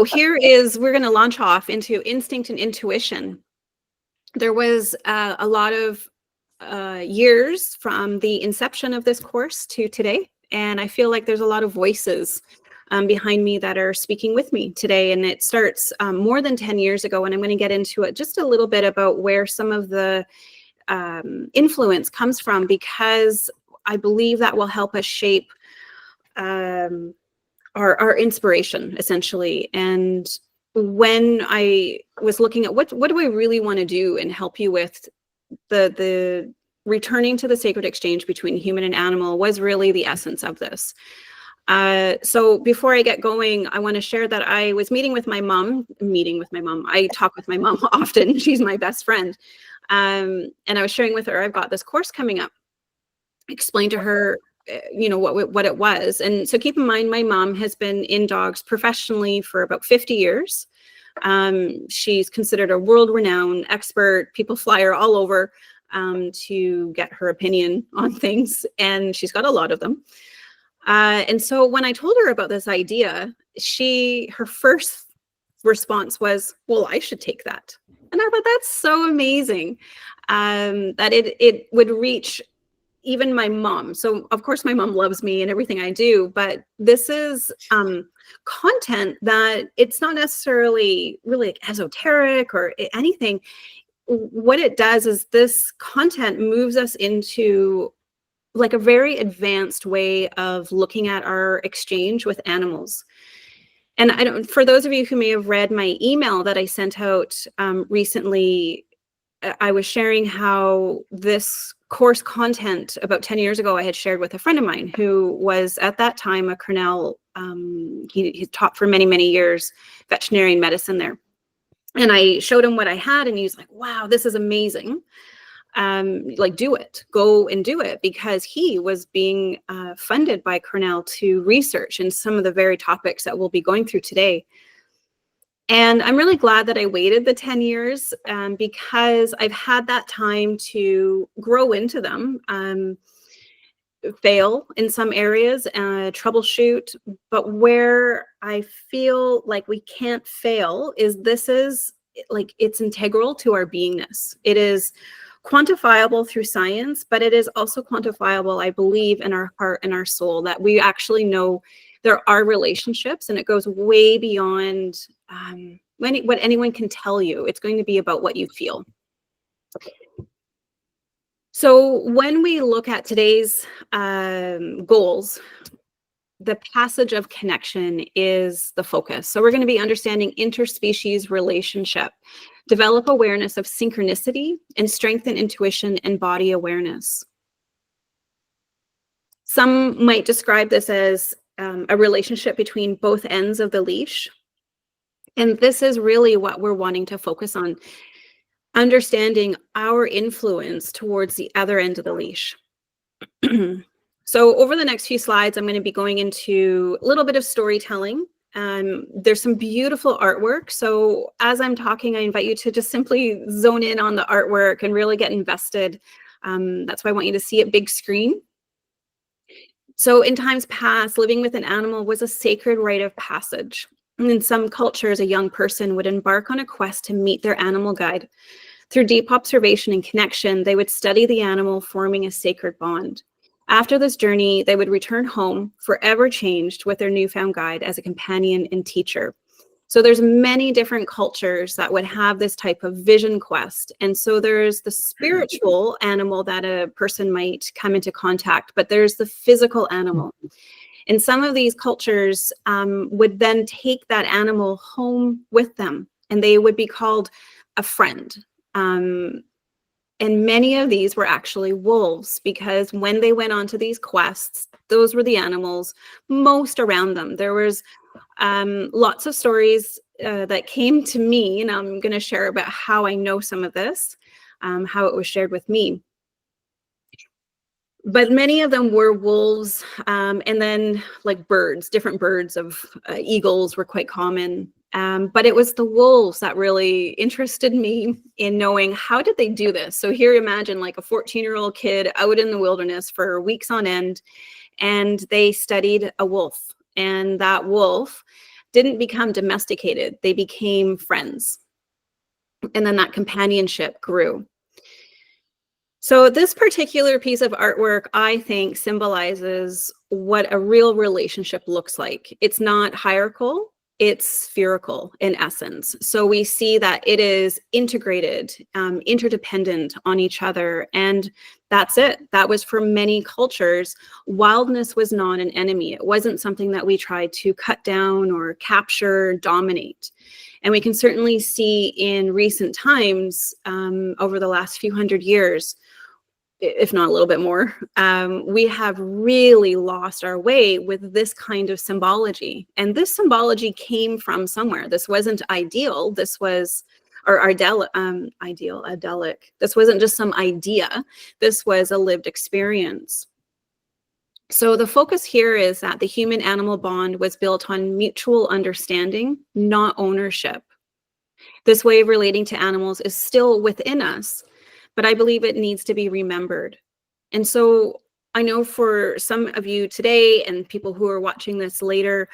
We're going to launch off into instinct and intuition. There was a lot of years from the inception of this course to today, and I feel like there's a lot of voices behind me that are speaking with me today. And it starts more than 10 years ago, and I'm going to get into it just a little bit about where some of the influence comes from, because I believe that will help us shape our inspiration, essentially. And when I was looking at what do I really want to do and help you with, the returning to the sacred exchange between human and animal was really the essence of this. So before I get going, I want to share that I was meeting with my mom. I talk with my mom often. She's my best friend. And I was sharing with her, I've got this course coming up. Explained to her what it was. And so keep in mind, my mom has been in dogs professionally for about 50 years. She's considered a world-renowned expert. People fly her all over to get her opinion on things, and she's got a lot of them. And so when I told her about this idea, her first response was, well, I should take that. And I thought, that's so amazing that it would reach even my mom. So of course my mom loves me and everything I do, but this is content that it's not necessarily really like esoteric or anything. What it does is this content moves us into like a very advanced way of looking at our exchange with animals. And for those of you who may have read my email that I sent out recently, I was sharing how this course content about 10 years ago I had shared with a friend of mine who was at that time a Cornell, he taught for many, many years veterinarian medicine there. And I showed him what I had, and he's like, wow, this is amazing. Like, do it, go and do it, because he was being funded by Cornell to research in some of the very topics that we'll be going through today. And I'm really glad that I waited the 10 years because I've had that time to grow into them, fail in some areas, troubleshoot. But where I feel like we can't fail is it's integral to our beingness. It is quantifiable through science, but it is also quantifiable, I believe, in our heart and our soul, that we actually know there are relationships, and it goes way beyond what anyone can tell you. It's going to be about what you feel. So when we look at today's goals, the passage of connection is the focus. So we're going to be understanding interspecies relationship, develop awareness of synchronicity, and strengthen intuition and body awareness. Some might describe this as a relationship between both ends of the leash. And this is really what we're wanting to focus on, understanding our influence towards the other end of the leash. So over the next few slides, I'm going to be going into a little bit of storytelling. There's some beautiful artwork. So as I'm talking, I invite you to just simply zone in on the artwork and really get invested. That's why I want you to see it big screen. So in times past, living with an animal was a sacred rite of passage. In some cultures, a young person would embark on a quest to meet their animal guide. Through deep observation and connection, they would study the animal, forming a sacred bond. After this journey, they would return home, forever changed, with their newfound guide as a companion and teacher. So there's many different cultures that would have this type of vision quest. And so there's the spiritual animal that a person might come into contact, but there's the physical animal. And some of these cultures would then take that animal home with them, and they would be called a friend. And many of these were actually wolves, because when they went on to these quests, those were the animals most around them. There was lots of stories that came to me, and I'm going to share about how I know some of this, how it was shared with me. But many of them were wolves, and then like birds, different birds of eagles were quite common. But it was the wolves that really interested me in knowing, how did they do this? So here, imagine like a 14-year-old kid out in the wilderness for weeks on end, and they studied a wolf. And that wolf didn't become domesticated, they became friends. And then that companionship grew. So this particular piece of artwork, I think, symbolizes what a real relationship looks like. It's not hierarchical, it's spherical in essence. So we see that it is integrated, interdependent on each other, and that's it. That was for many cultures. Wildness was not an enemy. It wasn't something that we tried to cut down or capture, dominate. And we can certainly see in recent times, over the last few hundred years, if not a little bit more, we have really lost our way with this kind of symbology. And this symbology came from somewhere. This wasn't ideal. This was, or idyllic. This wasn't just some idea. This was a lived experience. So the focus here is that the human-animal bond was built on mutual understanding, not ownership. This way of relating to animals is still within us, but I believe it needs to be remembered. And so I know for some of you today and people who are watching this later,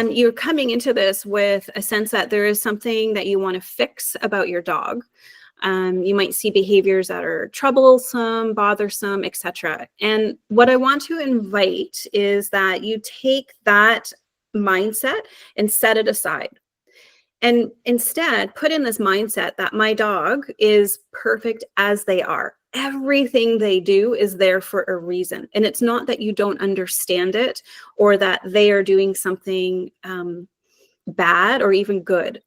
you're coming into this with a sense that there is something that you want to fix about your dog. You might see behaviors that are troublesome, bothersome, etc. And what I want to invite is that you take that mindset and set it aside. And instead, put in this mindset that my dog is perfect as they are. Everything they do is there for a reason. And it's not that you don't understand it or that they are doing something bad or even good.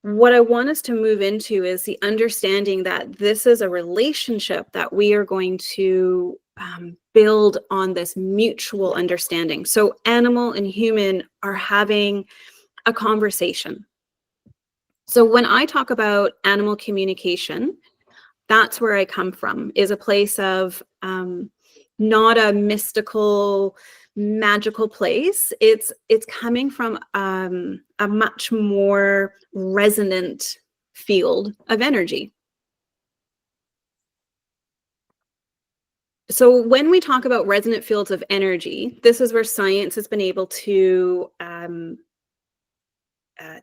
What I want us to move into is the understanding that this is a relationship that we are going to build on this mutual understanding. So animal and human are having a conversation. So when I talk about animal communication, that's where I come from, is a place of not a mystical, magical place. It's coming from a much more resonant field of energy. So when we talk about resonant fields of energy, this is where science has been able to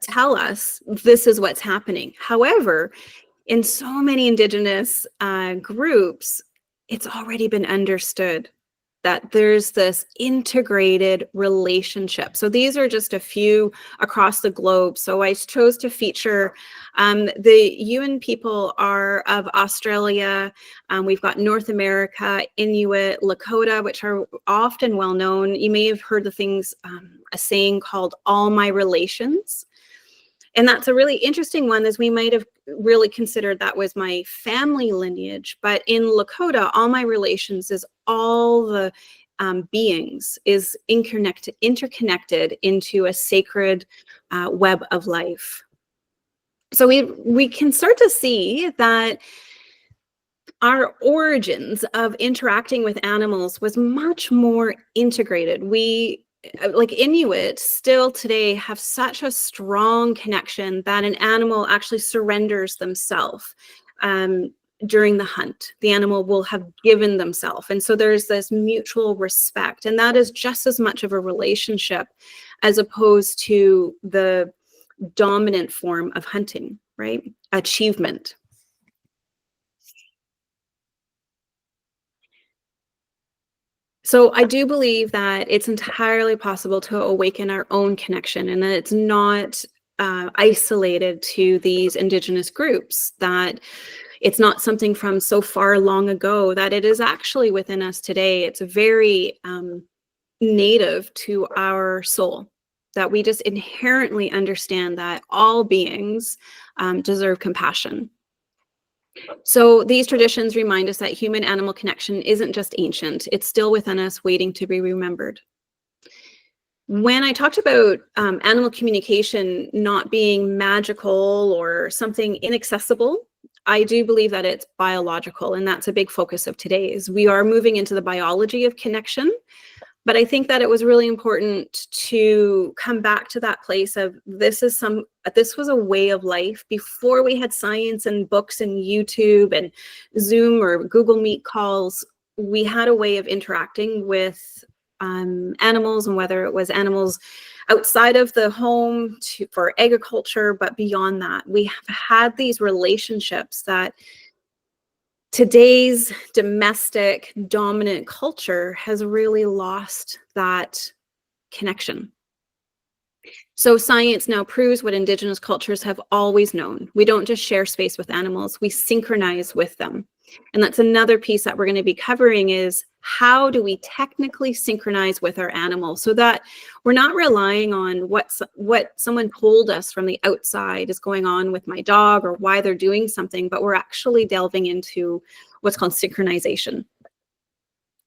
tell us this is what's happening. However, in so many Indigenous groups, it's already been understood that there's this integrated relationship. So these are just a few across the globe. So I chose to feature the Yuin people are of Australia. We've got North America, Inuit, Lakota, which are often well known. You may have heard the things, a saying called all my relations. And that's a really interesting one, as we might have really considered that was my family lineage. But in Lakota, all my relations is all the beings is interconnected into a sacred web of life. So we can start to see that our origins of interacting with animals was much more integrated. We, like Inuit, still today have such a strong connection that an animal actually surrenders themselves during the hunt. The animal will have given themselves. And so there's this mutual respect. And that is just as much of a relationship as opposed to the dominant form of hunting, right? Achievement. So I do believe that it's entirely possible to awaken our own connection, and that it's not isolated to these Indigenous groups, that it's not something from so far long ago, that it is actually within us today. It's very native to our soul, that we just inherently understand that all beings deserve compassion. So these traditions remind us that human-animal connection isn't just ancient, it's still within us, waiting to be remembered. When I talked about animal communication not being magical or something inaccessible, I do believe that it's biological, and that's a big focus of today's. We are moving into the biology of connection, but I think that it was really important to come back to that place of this was a way of life before we had science and books and YouTube and Zoom or Google Meet calls. We had a way of interacting with animals, and whether it was animals outside of the home for agriculture, but beyond that, we have had these relationships that today's domestic dominant culture has really lost that connection. So science now proves what Indigenous cultures have always known. We don't just share space with animals, we synchronize with them. And that's another piece that we're going to be covering is how do we technically synchronize with our animals so that we're not relying on what someone told us from the outside is going on with my dog or why they're doing something, but we're actually delving into what's called synchronization.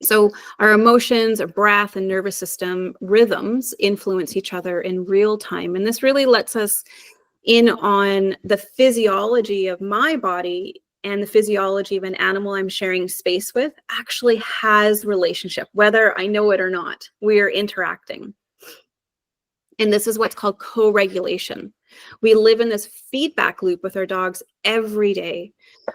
So our emotions, our breath, and nervous system rhythms influence each other in real time. And this really lets us in on the physiology of my body and the physiology of an animal I'm sharing space with actually has relationship, whether I know it or not. We are interacting. And this is what's called co-regulation. We live in this feedback loop with our dogs every day.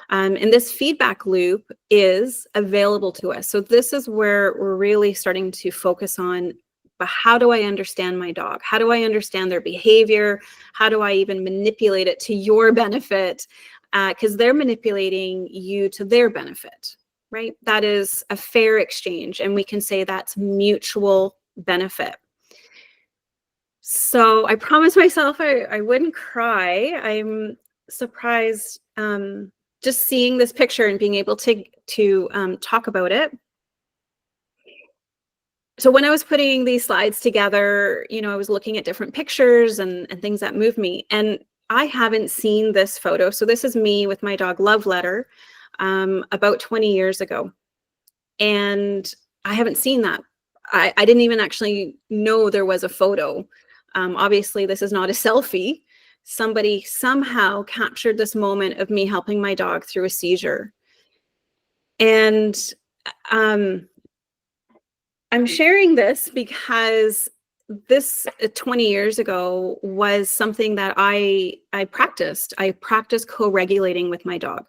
And this feedback loop is available to us. So this is where we're really starting to focus on, but how do I understand my dog? How do I understand their behavior? How do I even manipulate it to your benefit? Because they're manipulating you to their benefit, right? That is a fair exchange. And we can say that's mutual benefit. So I promised myself I wouldn't cry. I'm surprised just seeing this picture and being able to talk about it. So when I was putting these slides together, you know, I was looking at different pictures and things that moved me. And I haven't seen this photo. So this is me with my dog Love Letter about 20 years ago. And I haven't seen that. I didn't even actually know there was a photo. Obviously, this is not a selfie. Somebody somehow captured this moment of me helping my dog through a seizure. And I'm sharing this because this 20 years ago was something that I practiced. I practiced co-regulating with my dog.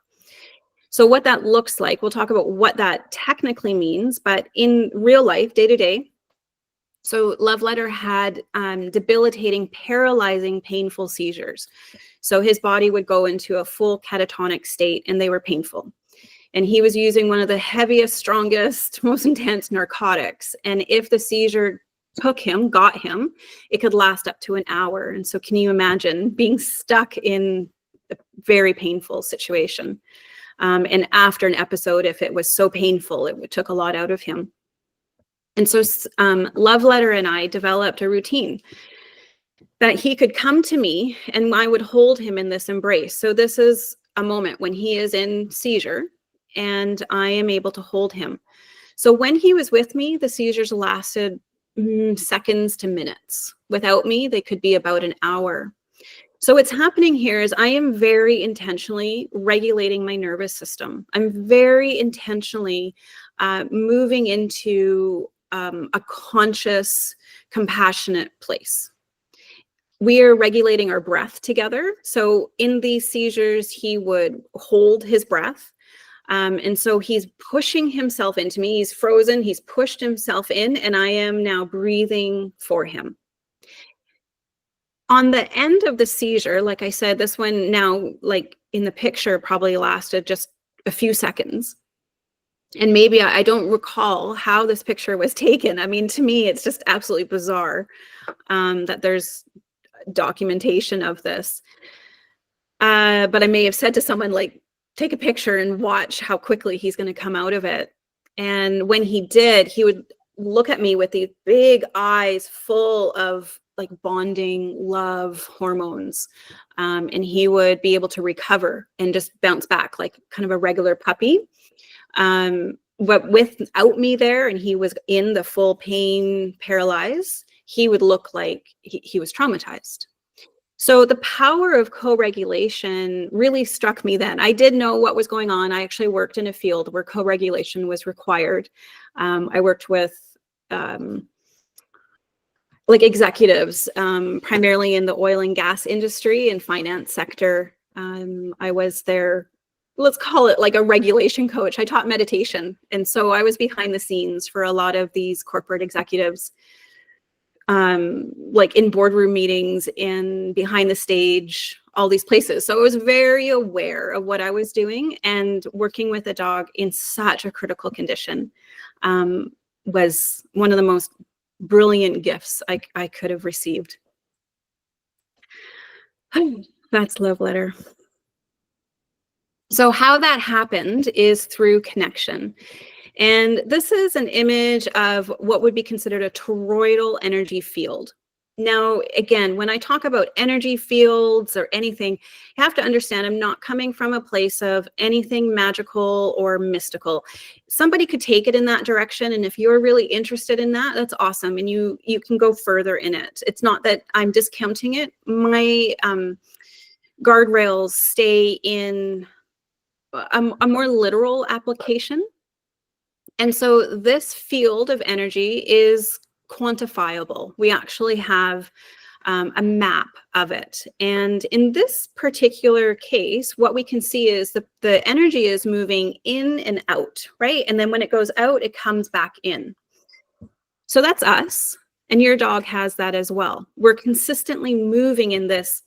So what that looks like, we'll talk about what that technically means, but in real life, day to day. So Love Letter had debilitating, paralyzing, painful seizures. So his body would go into a full catatonic state and they were painful. And he was using one of the heaviest, strongest, most intense narcotics. And if the seizure got him, it could last up to an hour. And so can you imagine being stuck in a very painful situation? And after an episode, if it was so painful, it took a lot out of him. And so Love Letter and I developed a routine that he could come to me and I would hold him in this embrace. So this is a moment when he is in seizure and I am able to hold him. So when he was with me, the seizures lasted seconds to minutes. Without me, they could be about an hour. So what's happening here is I am very intentionally regulating my nervous system. I'm very intentionally moving into a conscious, compassionate place. We are regulating our breath together. So in these seizures, he would hold his breath. And so he's pushing himself into me. He's frozen. He's pushed himself in, and I am now breathing for him. On the end of the seizure, like I said, this one now, like in the picture, probably lasted just a few seconds. And maybe I don't recall how this picture was taken. I mean, to me, it's just absolutely bizarre that there's documentation of this. But I may have said to someone, like, take a picture and watch how quickly he's going to come out of it. And when he did, he would look at me with these big eyes full of like bonding love hormones. And he would be able to recover and just bounce back like kind of a regular puppy. But without me there, and he was in the full pain, paralyzed, he would look like he was traumatized. So the power of co-regulation really struck me then. I did know what was going on. I actually worked in a field where co-regulation was required. I worked with like executives, primarily in the oil and gas industry and finance sector. I was their let's call it like a regulation coach. I taught meditation. And so I was behind the scenes for a lot of these corporate executives, like in boardroom meetings, in behind the stage, all these places. So I was very aware of what I was doing, and working with a dog in such a critical condition was one of the most brilliant gifts I could have received. That's love letter. So how that happened is through connection. And this is an image of what would be considered a toroidal energy field. Now, again, when I talk about energy fields or anything, you have to understand I'm not coming from a place of anything magical or mystical. Somebody could take it in that direction, and if you're really interested in that, that's awesome, and you can go further in it. It's not that I'm discounting it. My guardrails stay in a more literal application. And so this field of energy is quantifiable. We actually have a map of it. And in this particular case, what we can see is the energy is moving in and out, right? And then when it goes out, it comes back in. So that's us. And your dog has that as well. We're consistently moving in this.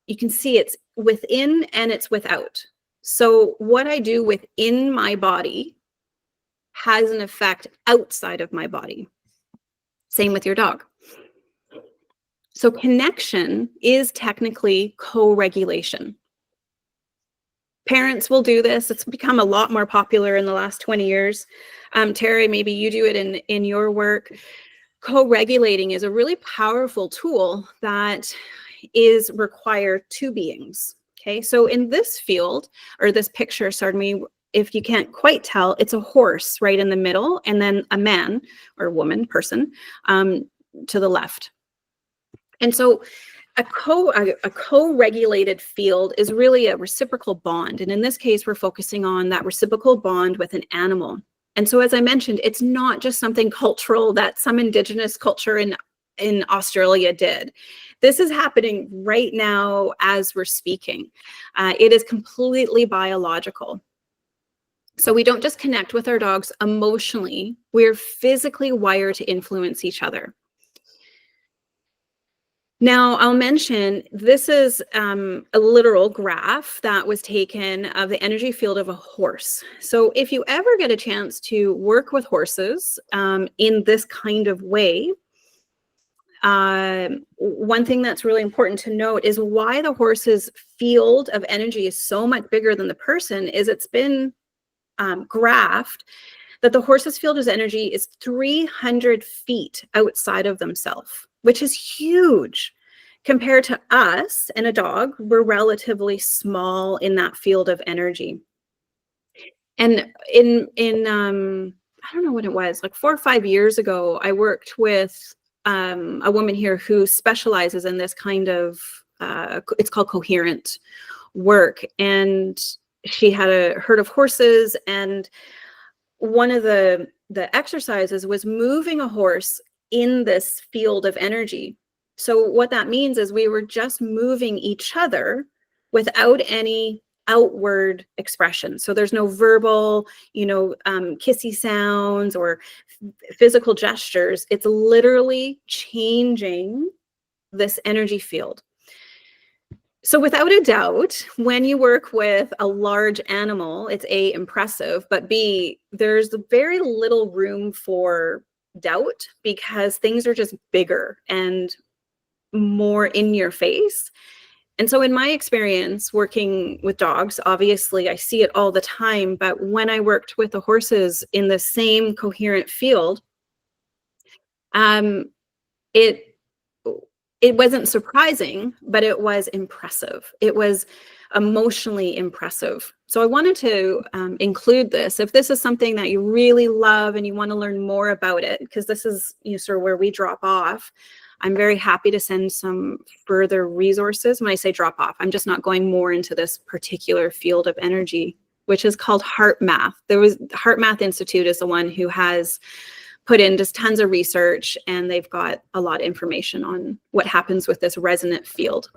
You can see it's within and it's without. So what I do within my body has an effect outside of my body. Same with your dog. So connection is technically co-regulation. Parents will do this. It's become a lot more popular in the last 20 years. Terry, maybe you do it in your work. Co-regulating is a really powerful tool that is required two beings. Okay, so in this field, or this picture, if you can't quite tell, it's a horse right in the middle, and then a man or woman, person, to the left. And so a co-regulated field is really a reciprocal bond. And in this case, we're focusing on that reciprocal bond with an animal. And so, as I mentioned, it's not just something cultural that some indigenous culture in Australia did. This is happening right now as we're speaking. It is completely biological. So we don't just connect with our dogs emotionally, we're physically wired to influence each other. Now, I'll mention, this is a literal graph that was taken of the energy field of a horse. So if you ever get a chance to work with horses in this kind of way, one thing that's really important to note is why the horse's field of energy is so much bigger than the person is it's been graphed that the horse's field of energy is 300 feet outside of themselves, which is huge. Compared to us and a dog, we're relatively small in that field of energy. And in I don't know what it was, like 4 or 5 years ago, I worked with a woman here who specializes in this kind of, it's called coherent work. And she had a herd of horses, and one of the exercises was moving a horse in this field of energy. So what that means is we were just moving each other without any outward expression. So there's no verbal, kissy sounds or physical gestures. It's literally changing this energy field. So without a doubt, when you work with a large animal, it's A, impressive, but B, there's very little room for doubt because things are just bigger and more in your face. And so in my experience working with dogs, obviously I see it all the time, but when I worked with the horses in the same coherent field, it wasn't surprising, but it was impressive. It was emotionally impressive. So I wanted to include this. If this is something that you really love and you want to learn more about it, because this is sort of where we drop off, I'm very happy to send some further resources. When I say drop off, I'm just not going more into this particular field of energy, which is called HeartMath. HeartMath Institute is the one who has put in just tons of research, and they've got a lot of information on what happens with this resonant field.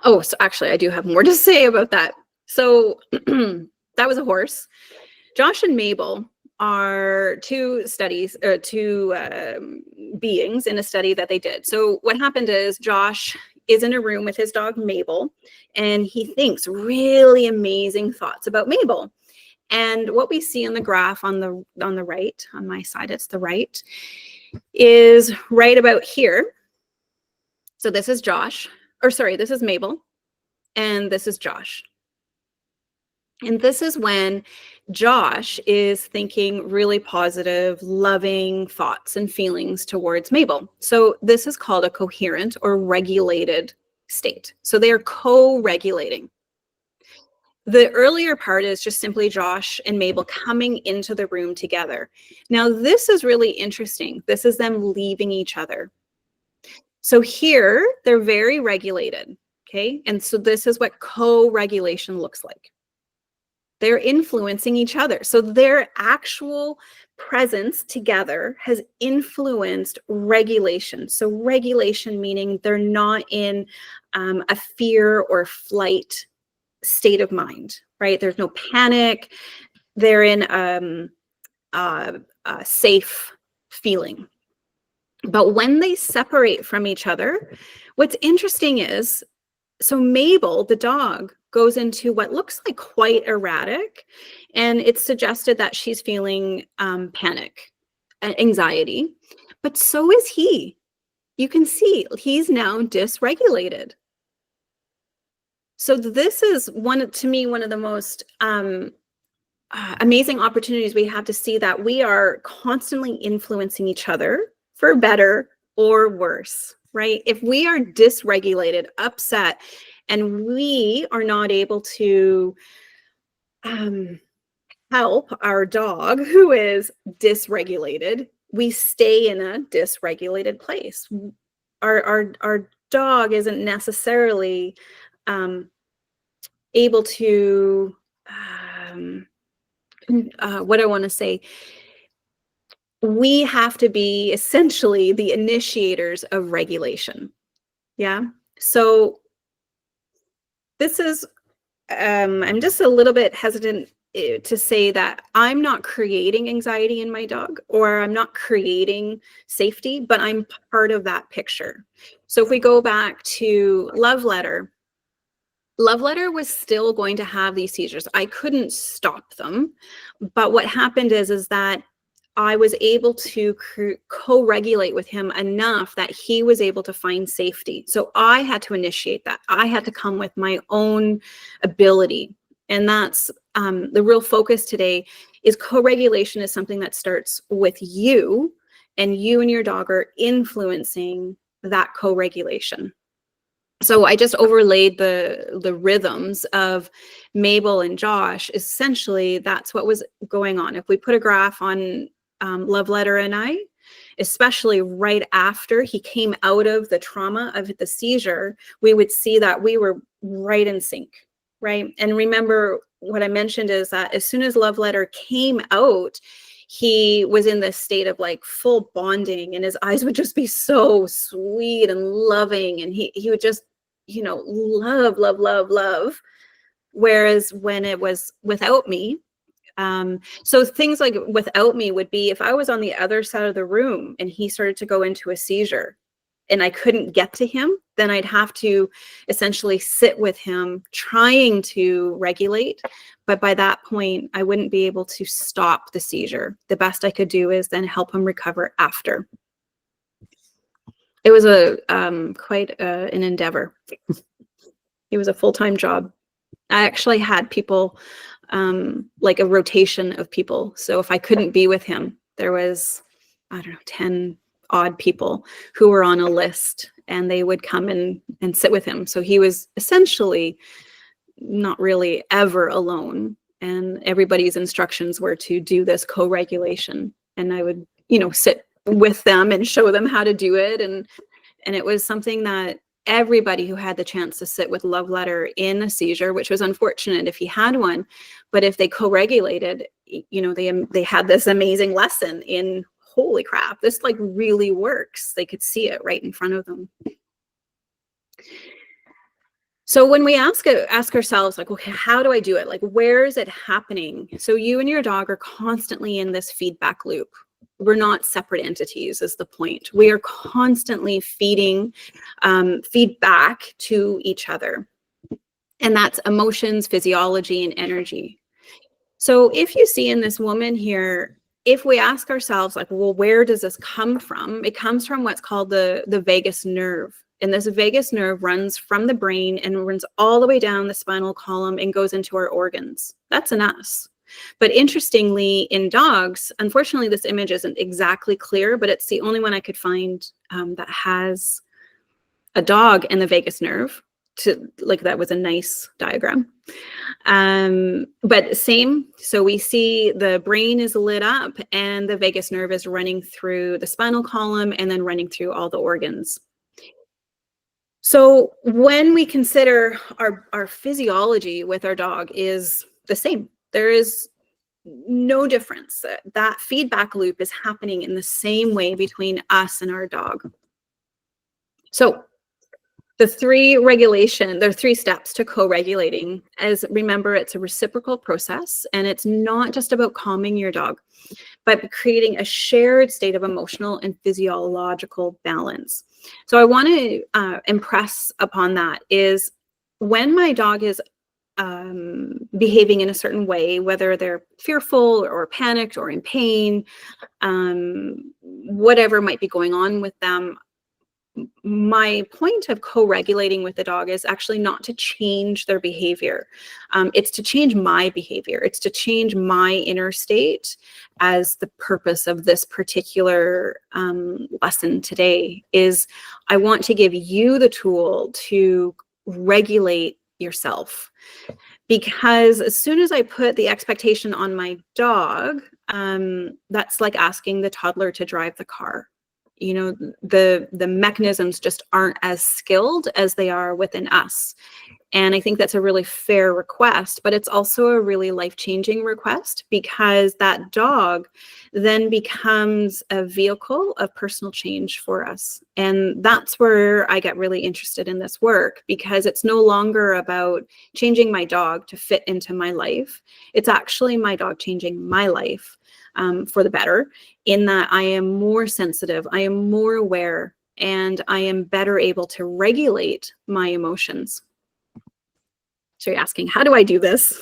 Oh, so actually I do have more to say about that. So that was a horse. Josh and Mabel are two beings in a study that they did. So what happened is Josh is in a room with his dog Mabel, and he thinks really amazing thoughts about Mabel. And what we see on the graph on the right, on my side, it's the right, is right about here. So this is Josh, or sorry, this is Mabel, and this is Josh. And this is when Josh is thinking really positive, loving thoughts and feelings towards Mabel. So this is called a coherent or regulated state. So they are co-regulating. The earlier part is just simply Josh and Mabel coming into the room together. Now, this is really interesting. This is them leaving each other. So here, they're very regulated, okay? And so this is what co-regulation looks like. They're influencing each other. So their actual presence together has influenced regulation. So regulation meaning they're not in a fear or flight state of mind, right? There's no panic. They're in a safe feeling. But when they separate from each other, what's interesting is, so Mabel, the dog, goes into what looks like quite erratic, and it's suggested that she's feeling panic, anxiety, but so is he. You can see he's now dysregulated. So this is to me, one of the most amazing opportunities we have to see that we are constantly influencing each other for better or worse, right? If we are dysregulated, upset, and we are not able to help our dog who is dysregulated, we stay in a dysregulated place. Our dog isn't necessarily able to, what I want to say, we have to be essentially the initiators of regulation. Yeah. So this is, I'm just a little bit hesitant to say that I'm not creating anxiety in my dog, or I'm not creating safety, but I'm part of that picture. So if we go back to Love Letter was still going to have these seizures. I couldn't stop them. But what happened is that I was able to co-regulate with him enough that he was able to find safety. So I had to initiate that. I had to come with my own ability. And that's the real focus today, is co-regulation is something that starts with you, and you and your dog are influencing that co-regulation. So I just overlaid the rhythms of Mabel and Josh. Essentially, that's what was going on. If we put a graph on Love Letter and I, especially right after he came out of the trauma of the seizure, we would see that we were right in sync, right? And remember, what I mentioned is that as soon as Love Letter came out, he was in this state of like full bonding, and his eyes would just be so sweet and loving, and he would just, love, love, love, love. Whereas when it was without me, so things like without me would be if I was on the other side of the room and he started to go into a seizure and I couldn't get to him, then I'd have to essentially sit with him trying to regulate. But by that point, I wouldn't be able to stop the seizure. The best I could do is then help him recover after. It was quite an endeavor. It was a full-time job. I actually had people, like a rotation of people. So if I couldn't be with him, there was, 10 odd people who were on a list, and they would come and sit with him. So he was essentially not really ever alone. And everybody's instructions were to do this co-regulation. And I would, sit with them and show them how to do it. And it was something that everybody who had the chance to sit with Love Letter in a seizure, which was unfortunate if he had one, but if they co-regulated, they had this amazing lesson in, holy crap, this like really works. They could see it right in front of them. So when we ask ourselves, like, okay, how do I do it? Like, where is it happening? So you and your dog are constantly in this feedback loop. We're not separate entities, is the point. We are constantly feeding feedback to each other. And that's emotions, physiology, and energy. So if you see in this woman here, if we ask ourselves, like, well, where does this come from? It comes from what's called the vagus nerve. And this vagus nerve runs from the brain and runs all the way down the spinal column and goes into our organs. That's in us. But interestingly, in dogs, unfortunately, this image isn't exactly clear, but it's the only one I could find that has a dog and the vagus nerve. That was a nice diagram. But same, so we see the brain is lit up and the vagus nerve is running through the spinal column and then running through all the organs. So when we consider our physiology with our dog is the same. There is no difference. That feedback loop is happening in the same way between us and our dog. So there are 3 steps to co-regulating. As remember, it's a reciprocal process, and it's not just about calming your dog, but creating a shared state of emotional and physiological balance. So I want to impress upon that is when my dog is behaving in a certain way, whether they're fearful or panicked or in pain, whatever might be going on with them, my point of co-regulating with the dog is actually not to change their behavior. It's to change my behavior. It's to change my inner state as the purpose of this particular lesson today is I want to give you the tool to regulate yourself. Because as soon as I put the expectation on my dog, that's like asking the toddler to drive the car. You know, the mechanisms just aren't as skilled as they are within us. And I think that's a really fair request, but it's also a really life-changing request because that dog then becomes a vehicle of personal change for us. And that's where I get really interested in this work because it's no longer about changing my dog to fit into my life. It's actually my dog changing my life for the better, in that I am more sensitive, I am more aware, and I am better able to regulate my emotions. So you're asking, how do I do this?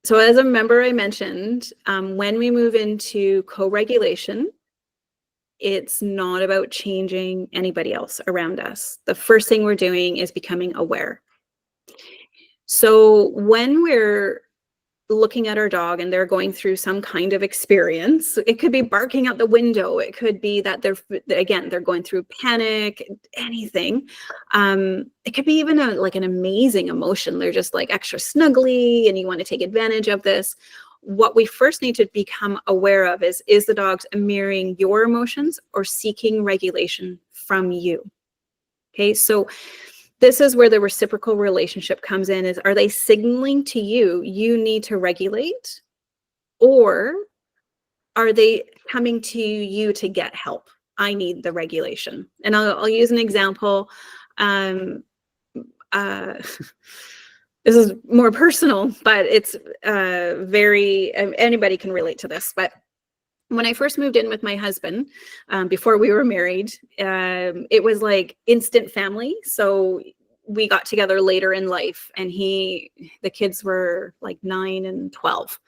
So as a member, I mentioned, when we move into co-regulation, it's not about changing anybody else around us. The first thing we're doing is becoming aware. So when we're looking at our dog and they're going through some kind of experience, it could be barking out the window, it could be that they're going through panic, anything. It could be even an amazing emotion. They're just like extra snuggly and you want to take advantage of this. What we first need to become aware of is the dog mirroring your emotions or seeking regulation from you? Okay, so this is where the reciprocal relationship comes in, is are they signaling to you, you need to regulate, or are they coming to you to get help? I need the regulation. And I'll use an example. This is more personal, but it's anybody can relate to this. But when I first moved in with my husband, before we were married, it was like instant family. So we got together later in life, and the kids were like 9 and 12.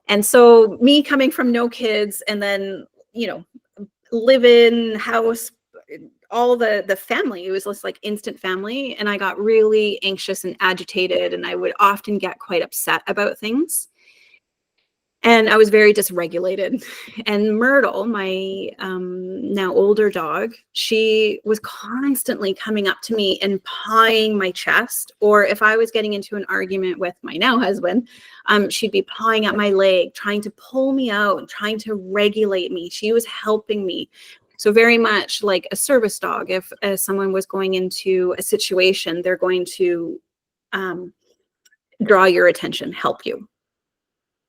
And so me coming from no kids and then, live in house, all the family, it was just like instant family. And I got really anxious and agitated, and I would often get quite upset about things. And I was very dysregulated. And Myrtle, my now older dog, she was constantly coming up to me and pawing my chest. Or if I was getting into an argument with my now husband, she'd be pawing at my leg, trying to pull me out and trying to regulate me. She was helping me. So very much like a service dog. If someone was going into a situation, they're going to draw your attention, help you.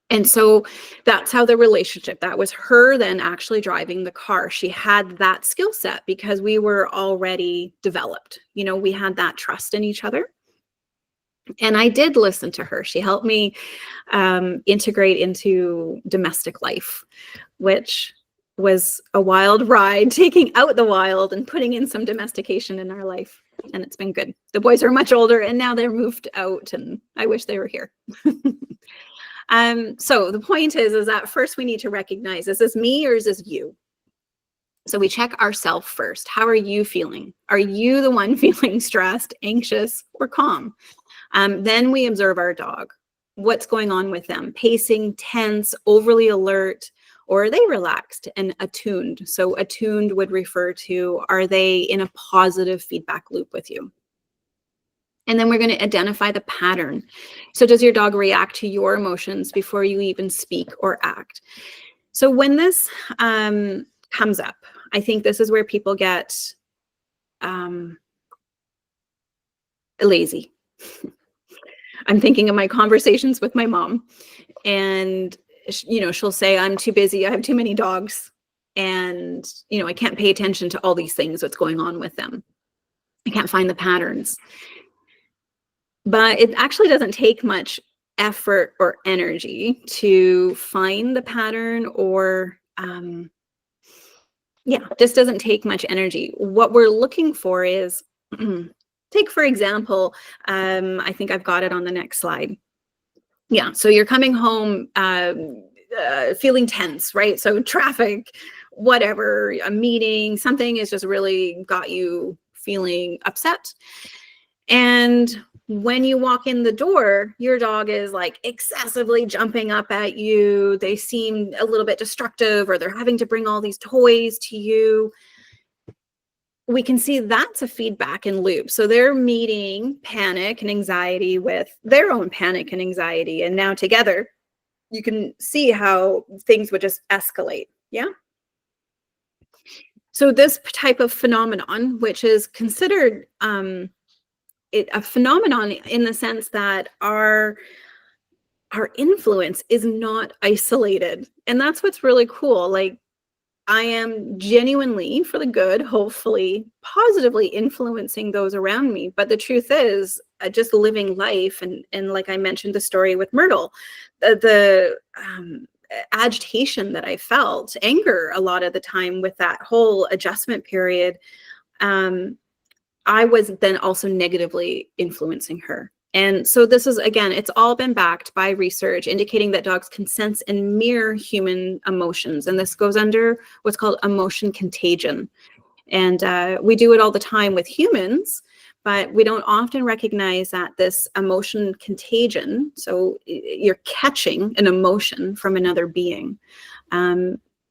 And so that's how the relationship, that was her then actually driving the car. She had that skill set because we were already developed. You know, we had that trust in each other. And I did listen to her. She helped me integrate into domestic life, which was a wild ride, taking out the wild and putting in some domestication in our life. And it's been good. The boys are much older and now they're moved out, and I wish they were here. So the point is that first we need to recognize, is this me or is this you? So we check ourselves first. How are you feeling? Are you the one feeling stressed, anxious, or calm? Then we observe our dog. What's going on with them? Pacing, tense, overly alert, or are they relaxed and attuned? So attuned would refer to, are they in a positive feedback loop with you? And then we're going to identify the pattern. So does your dog react to your emotions before you even speak or act? So when this comes up, I think this is where people get lazy. I'm thinking of my conversations with my mom, and you know, she'll say, I'm too busy, I have too many dogs, and you know, I can't pay attention to all these things, what's going on with them. I can't find the patterns. But it actually doesn't take much effort or energy to find the pattern, or just doesn't take much energy. What we're looking for is, take for example, I think I've got it on the next slide. Yeah, so you're coming home feeling tense, right? So traffic, whatever, a meeting, something has just really got you feeling upset. And when you walk in the door, your dog is like excessively jumping up at you. They seem a little bit destructive, or they're having to bring all these toys to you. We can see that's a feedback in loop. So they're meeting panic and anxiety with their own panic and anxiety. And now together, you can see how things would just escalate. Yeah. So this type of phenomenon, which is considered a phenomenon in the sense that our influence is not isolated. And that's what's really cool. Like, I am genuinely, for the good, hopefully positively influencing those around me. But the truth is, just living life, and like I mentioned the story with Myrtle, the agitation that I felt, anger a lot of the time with that whole adjustment period, I was then also negatively influencing her. And so this is, again, it's all been backed by research indicating that dogs can sense and mirror human emotions. And this goes under what's called emotion contagion. And we do it all the time with humans, but we don't often recognize that this emotion contagion, so you're catching an emotion from another being,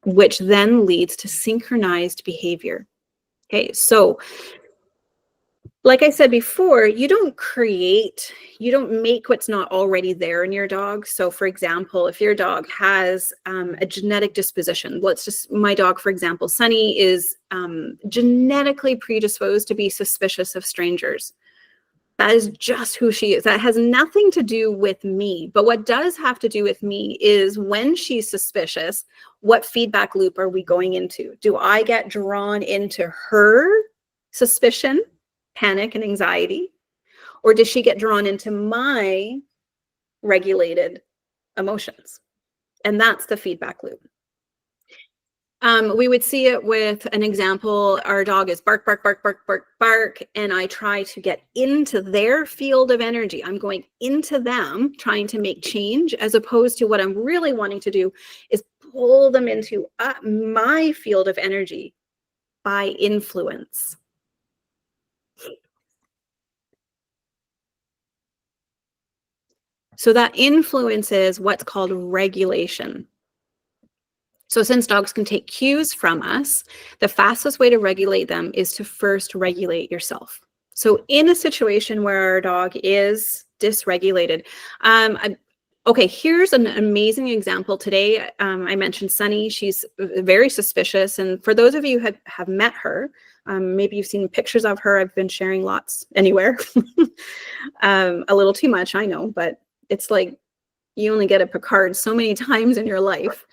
which then leads to synchronized behavior. Okay, so like I said before, you don't make what's not already there in your dog. So for example, if your dog has a genetic disposition, my dog, for example, Sunny, is genetically predisposed to be suspicious of strangers. That is just who she is. That has nothing to do with me. But what does have to do with me is when she's suspicious, what feedback loop are we going into? Do I get drawn into her suspicion, panic and anxiety, or does she get drawn into my regulated emotions? And that's the feedback loop. We would see it with an example. Our dog is bark, bark, bark, bark, bark, bark, and I try to get into their field of energy. I'm going into them, trying to make change, as opposed to what I'm really wanting to do is pull them into my field of energy by influence. So that influence is what's called regulation. So since dogs can take cues from us, the fastest way to regulate them is to first regulate yourself. So in a situation where our dog is dysregulated, okay, here's an amazing example today. I mentioned Sunny. She's very suspicious. And for those of you who have met her, maybe you've seen pictures of her. I've been sharing lots anywhere. A little too much, I know, but it's like You only get a Picard so many times in your life.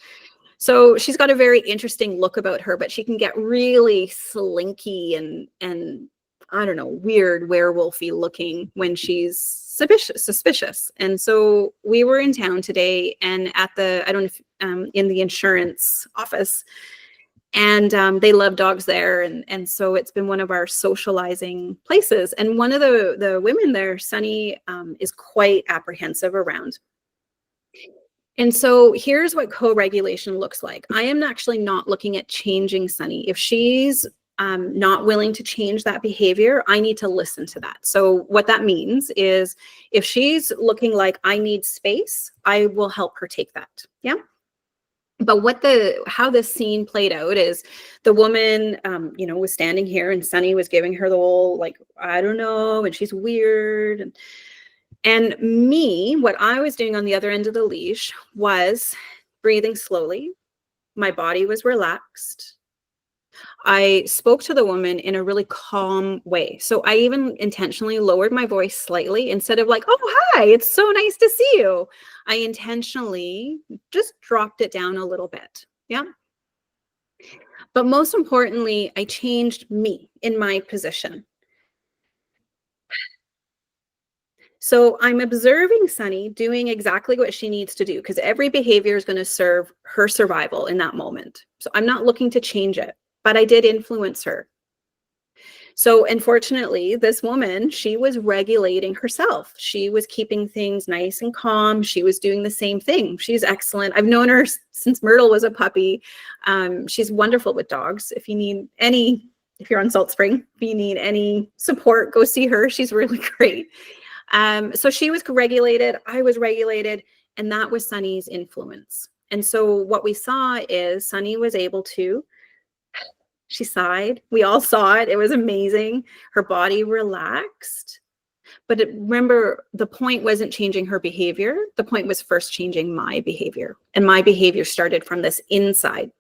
So she's got a very interesting look about her, but she can get really slinky and I don't know, weird werewolfy looking when she's suspicious. And so we were in town today and at the, I don't know if in the insurance office, and they love dogs there. And so it's been one of our socializing places. And one of the women there, Sunny, is quite apprehensive around. And so here's what co-regulation looks like. I am actually not looking at changing Sunny. If she's not willing to change that behavior, I need to listen to that. So what that means is if she's looking like I need space, I will help her take that. Yeah. But how this scene played out is the woman, was standing here and Sunny was giving her the whole, like, I don't know, and she's weird. And me, what I was doing on the other end of the leash was breathing slowly. My body was relaxed. I spoke to the woman in a really calm way. So I even intentionally lowered my voice slightly instead of like, oh, hi, it's so nice to see you. I intentionally just dropped it down a little bit. Yeah. But most importantly, I changed me in my position. So I'm observing Sunny doing exactly what she needs to do because every behavior is going to serve her survival in that moment. So I'm not looking to change it, but I did influence her. So unfortunately, this woman, she was regulating herself. She was keeping things nice and calm. She was doing the same thing. She's excellent. I've known her since Myrtle was a puppy. She's wonderful with dogs. If you're on Salt Spring, if you need any support, go see her. She's really great. So she was regulated, I was regulated, and that was Sunny's influence. And so what we saw is Sunny was able to, she sighed. We all saw it. It was amazing. Her body relaxed. But remember, the point wasn't changing her behavior. The point was first changing my behavior. And my behavior started from this inside.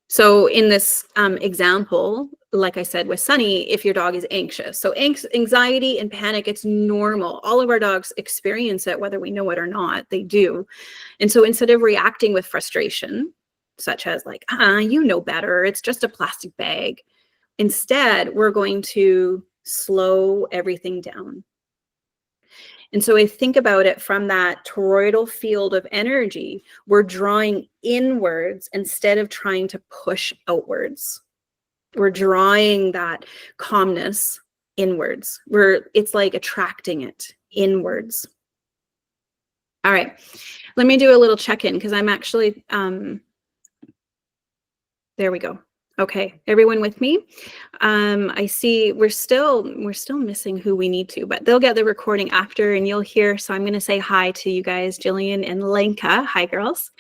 So in this example, like I said with Sunny, if your dog is anxious. So anxiety and panic, it's normal. All of our dogs experience it, whether we know it or not, they do. And so instead of reacting with frustration, such as like, you know better, it's just a plastic bag. Instead, we're going to slow everything down. And so I think about it from that toroidal field of energy, we're drawing inwards instead of trying to push outwards. We're drawing that calmness inwards. It's like attracting it inwards. All right, let me do a little check-in because I'm actually, there we go. Okay, everyone with me? I see we're still missing who we need to, but they'll get the recording after and you'll hear. So I'm going to say hi to you guys, Jillian and Lenka. Hi, girls.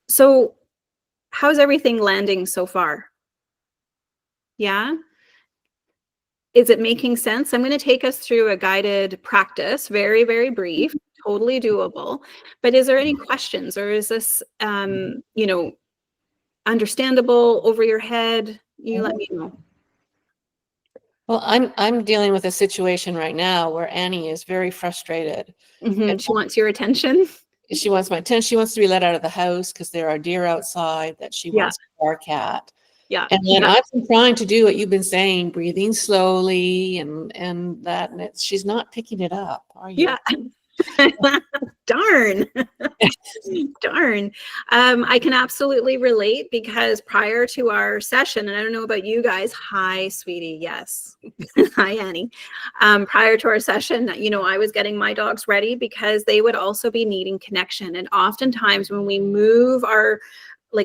So how's everything landing so far? Yeah? Is it making sense? I'm going to take us through a guided practice, very, very brief, totally doable. But is there any questions or is this, understandable, over your head? You let me know. Well, I'm dealing with a situation right now where Annie is very frustrated. And she wants your attention. She wants my attention. She wants to be let out of the house because there are deer outside that she wants to bark at. Yeah. And then I've been trying to do what you've been saying, breathing slowly and that, and she's not picking it up. Are you? Yeah. Darn. Darn. I can absolutely relate because prior to our session, and I don't know about you guys, hi, sweetie. Yes. Hi, Annie. Prior to our session, I was getting my dogs ready because they would also be needing connection. And oftentimes when we move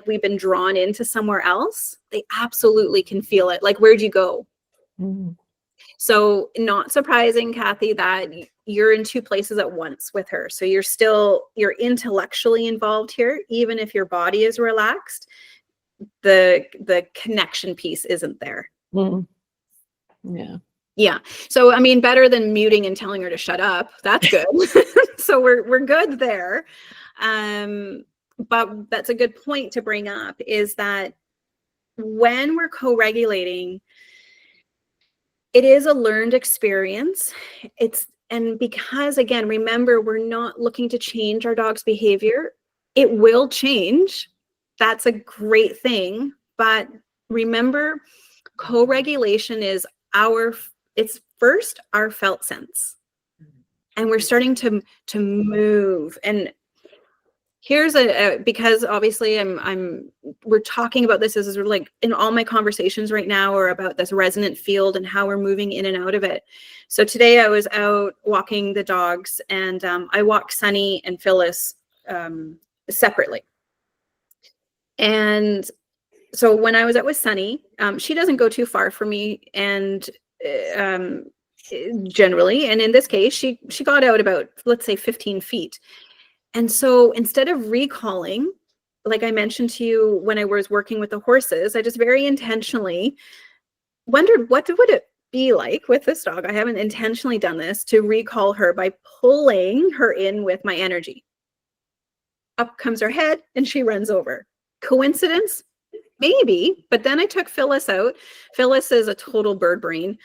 we've been drawn into somewhere else, they absolutely can feel it. Like, where'd you go? Mm-hmm. So not surprising, Kathy, that you're in two places at once with her. So you're intellectually involved here, even if your body is relaxed, the connection piece isn't there. Mm-hmm. Yeah. Yeah. So, I mean, better than muting and telling her to shut up. That's good. So we're good there. But that's a good point to bring up is that when we're co-regulating, It is a learned experience. And because, again, remember, we're not looking to change our dog's behavior. It will change. That's a great thing. But remember, co-regulation is it's first our felt sense. And we're starting to move. And here's because obviously we're talking about this as like in all my conversations right now are about this resonant field and how we're moving in and out of it. So today I was out walking the dogs, and I walked Sunny and Phyllis separately. And so when I was out with Sunny, she doesn't go too far for me, and generally, and in this case, she got out about, let's say, 15 feet. And so instead of recalling, like I mentioned to you when I was working with the horses, I just very intentionally wondered, what would it be like with this dog? I haven't intentionally done this, to recall her by pulling her in with my energy. Up comes her head and she runs over. Coincidence? Maybe. But then I took Phyllis out. Phyllis is a total bird brain.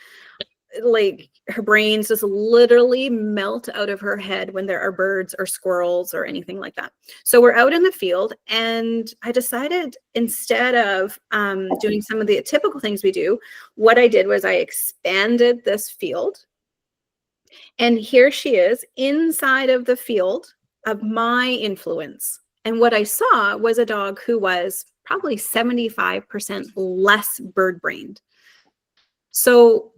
Like, her brains just literally melt out of her head when there are birds or squirrels or anything like that. So we're out in the field, and I decided, instead of doing some of the typical things we do, what I did was I expanded this field. And here she is inside of the field of my influence. And what I saw was a dog who was probably 75% less bird-brained. So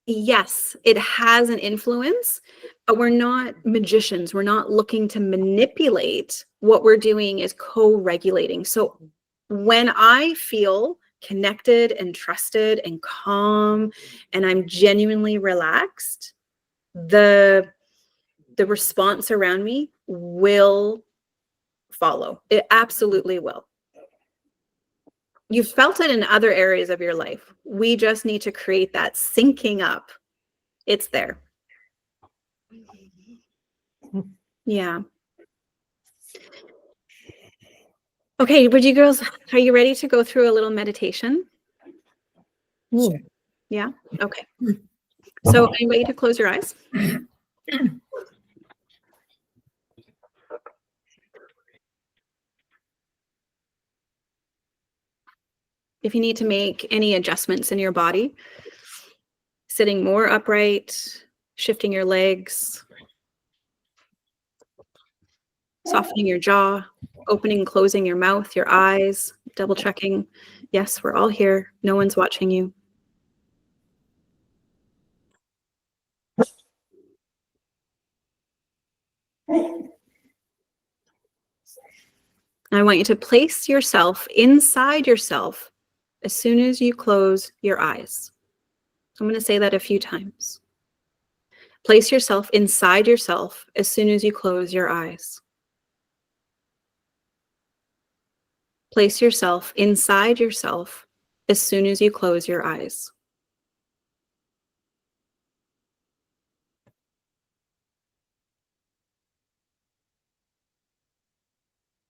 yes, it has an influence, but we're not magicians. We're not looking to manipulate. What we're doing is co-regulating. So when I feel connected and trusted and calm, and I'm genuinely relaxed, the response around me will follow. It absolutely will. You've felt it in other areas of your life. We just need to create that syncing up. It's there. Yeah. Okay, would you girls, are you ready to go through a little meditation? Yeah? Okay. So I invite you to close your eyes. If you need to make any adjustments in your body, sitting more upright, shifting your legs, softening your jaw, opening and closing your mouth, your eyes, double checking. Yes, we're all here. No one's watching you. I want you to place yourself inside yourself as soon as you close your eyes. I'm going to say that a few times. Place yourself inside yourself as soon as you close your eyes. Place yourself inside yourself as soon as you close your eyes.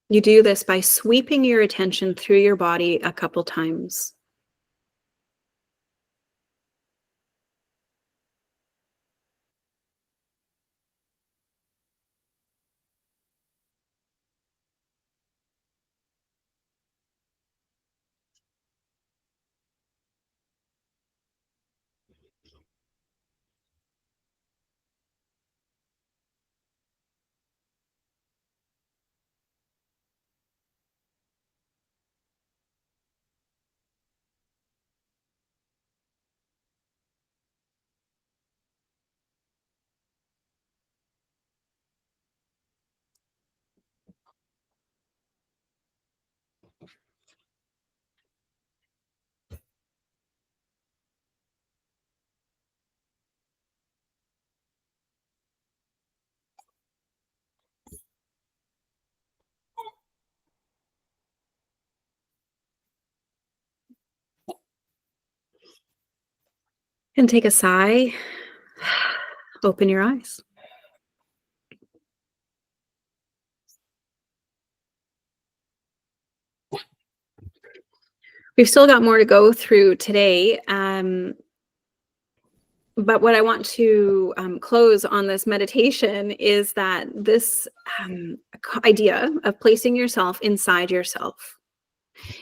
You do this by sweeping your attention through your body a couple times. And take a sigh. Open your eyes. We've still got more to go through today. But what I want to close on this meditation is that this idea of placing yourself inside yourself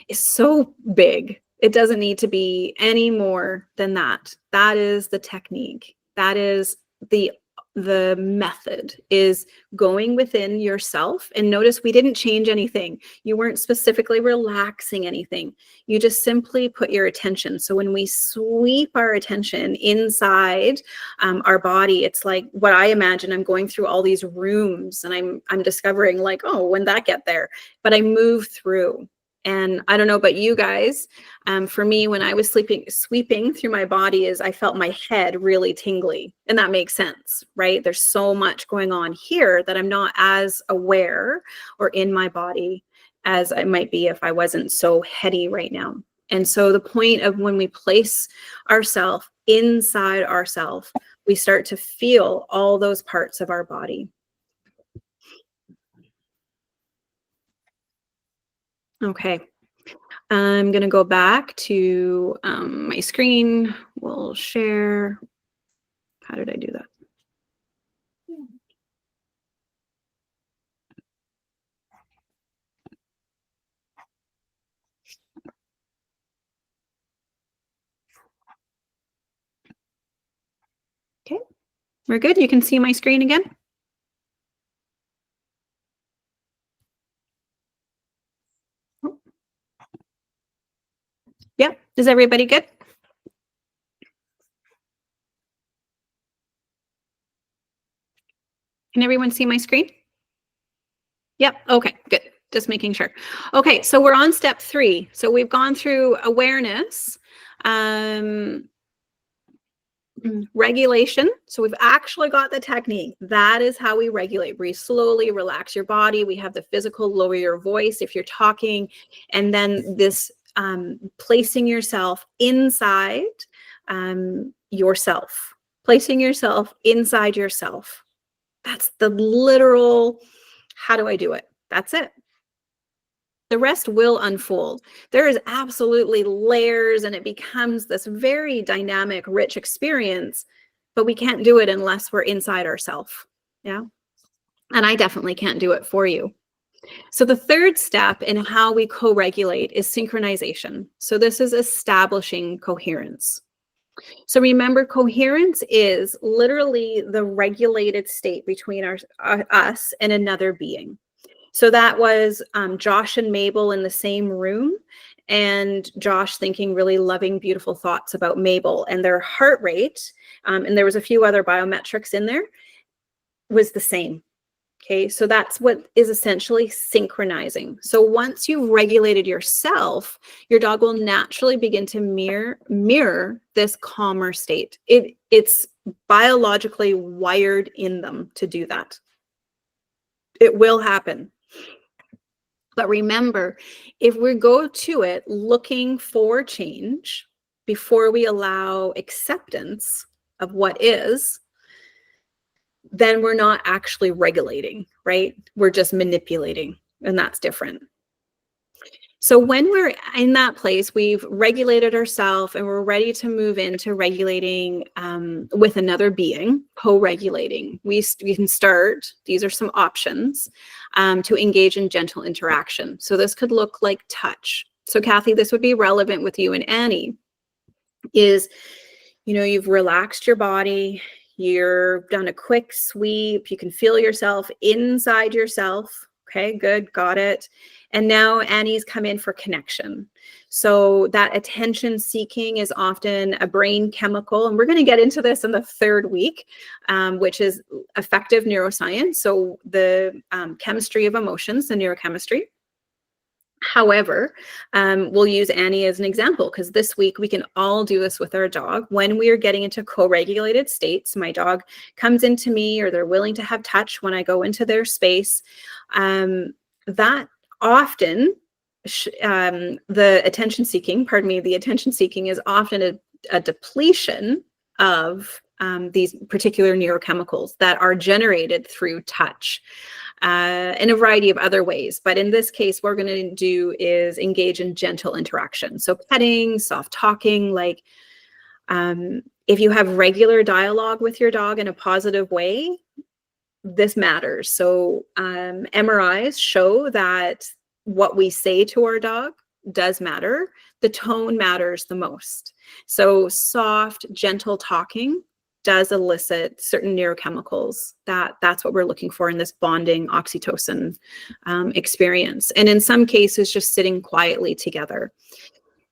is so big. It doesn't need to be any more than that. That is the technique. That is the method, is going within yourself. And notice we didn't change anything. You weren't specifically relaxing anything. You just simply put your attention. So when we sweep our attention inside our body, it's like what I imagine. I'm going through all these rooms and I'm discovering like, oh, when did that get there? But I move through. And I don't know about you guys, for me, when I was sweeping through my body, I felt my head really tingly. And that makes sense, right? There's so much going on here that I'm not as aware or in my body as I might be if I wasn't so heady right now. And so the point of when we place ourselves inside ourselves, we start to feel all those parts of our body. Okay, I'm going to go back to my screen. We'll share. How did I do that? Okay, we're good. You can see my screen again. Yeah, is everybody good? Can everyone see my screen? Yep, okay, good. Just making sure. Okay, so we're on step 3. So we've gone through awareness, regulation. So we've actually got the technique. That is how we regulate. Breathe slowly, relax your body. We have the physical, lower your voice if you're talking. And then this placing yourself inside yourself. Placing yourself inside yourself. That's the literal, how do I do it? That's it. The rest will unfold. There is absolutely layers and it becomes this very dynamic, rich experience, but we can't do it unless we're inside ourselves. Yeah. And I definitely can't do it for you. So the third step in how we co-regulate is synchronization. So this is establishing coherence. So remember, coherence is literally the regulated state between us and another being. So that was Josh and Mabel in the same room, and Josh thinking really loving, beautiful thoughts about Mabel, and their heart rate, and there was a few other biometrics in there, was the same. Okay, so that's what is essentially synchronizing. So once you've regulated yourself, your dog will naturally begin to mirror this calmer state. It's biologically wired in them to do that. It will happen. But remember, if we go to it looking for change before we allow acceptance of what is, then we're not actually regulating, right? We're just manipulating, and that's different. So when we're in that place, we've regulated ourselves and we're ready to move into regulating with another being, co-regulating. We can start, these are some options, to engage in gentle interaction. So this could look like touch. So Kathy, this would be relevant with you and Annie, is, you've relaxed your body, you've done a quick sweep, you can feel yourself inside yourself. Okay, good, got it. And now Annie's come in for connection. So that attention seeking is often a brain chemical. And we're going to get into this in the 3rd week, which is affective neuroscience. So the chemistry of emotions, the neurochemistry. However, we'll use Annie as an example, because this week we can all do this with our dog. When we are getting into co-regulated states, my dog comes into me, or they're willing to have touch when I go into their space, that often the attention seeking is often a depletion of these particular neurochemicals that are generated through touch in a variety of other ways. But in this case, what we're going to do is engage in gentle interaction. So petting, soft talking, like If you have regular dialogue with your dog in a positive way, this matters. So MRIs show that what we say to our dog does matter. The tone matters the most. So soft, gentle talking does elicit certain neurochemicals. That's what we're looking for in this bonding oxytocin experience. And in some cases, just sitting quietly together.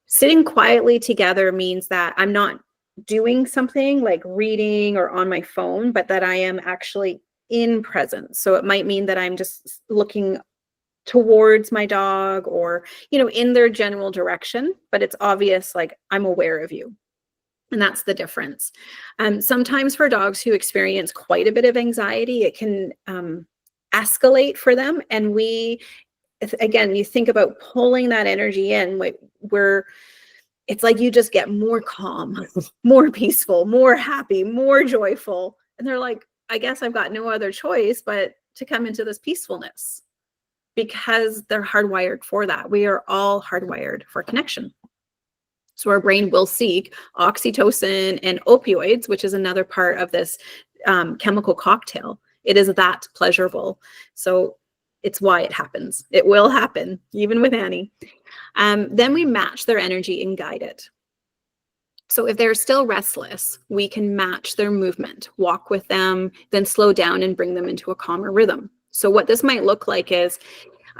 Sitting quietly together means that I'm not doing something like reading or on my phone, but that I am actually in presence. So it might mean that I'm just looking towards my dog or, in their general direction, but it's obvious, like I'm aware of you. And that's the difference. Sometimes for dogs who experience quite a bit of anxiety, it can escalate for them. And again, you think about pulling that energy in, it's like you just get more calm, more peaceful, more happy, more joyful. And they're like, I guess I've got no other choice but to come into this peacefulness, because they're hardwired for that. We are all hardwired for connection. So our brain will seek oxytocin and opioids, which is another part of this chemical cocktail. It is that pleasurable. So it's why it happens. It will happen, even with Annie. Then we match their energy and guide it. So if they're still restless, we can match their movement, walk with them, then slow down and bring them into a calmer rhythm. So what this might look like is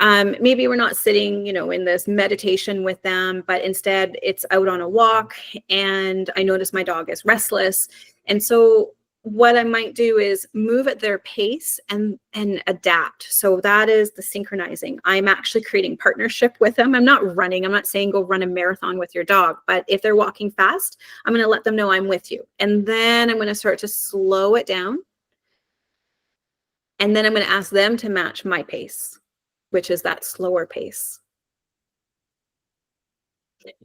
maybe we're not sitting, in this meditation with them, but instead it's out on a walk and I notice my dog is restless. And so what I might do is move at their pace and adapt. So that is the synchronizing. I'm actually creating partnership with them. I'm not running. I'm not saying go run a marathon with your dog, but if they're walking fast, I'm going to let them know I'm with you. And then I'm going to start to slow it down. And then I'm going to ask them to match my pace, which is that slower pace.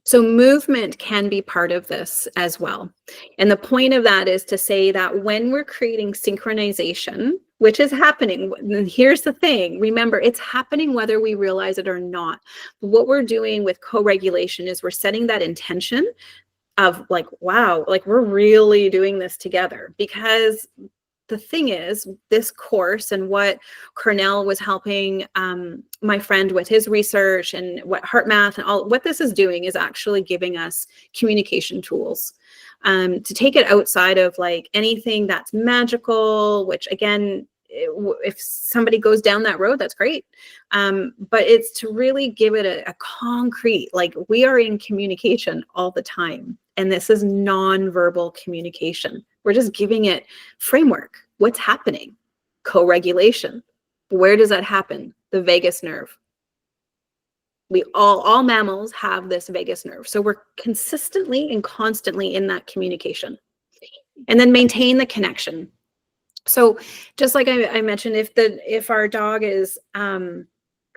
So movement can be part of this as well. And the point of that is to say that when we're creating synchronization, which is happening, and here's the thing, remember, it's happening whether we realize it or not. What we're doing with co-regulation is we're setting that intention of like, wow, like we're really doing this together. Because the thing is, this course and what Cornell was helping my friend with his research and what HeartMath and all, what this is doing is actually giving us communication tools to take it outside of like anything that's magical, which again, if somebody goes down that road, that's great. But it's to really give it a concrete, like we are in communication all the time. And this is nonverbal communication. We're just giving it framework. What's happening? Co-regulation. Where does that happen? The vagus nerve. We all mammals have this vagus nerve. So we're consistently and constantly in that communication. And then maintain the connection. So just like I mentioned, if our dog is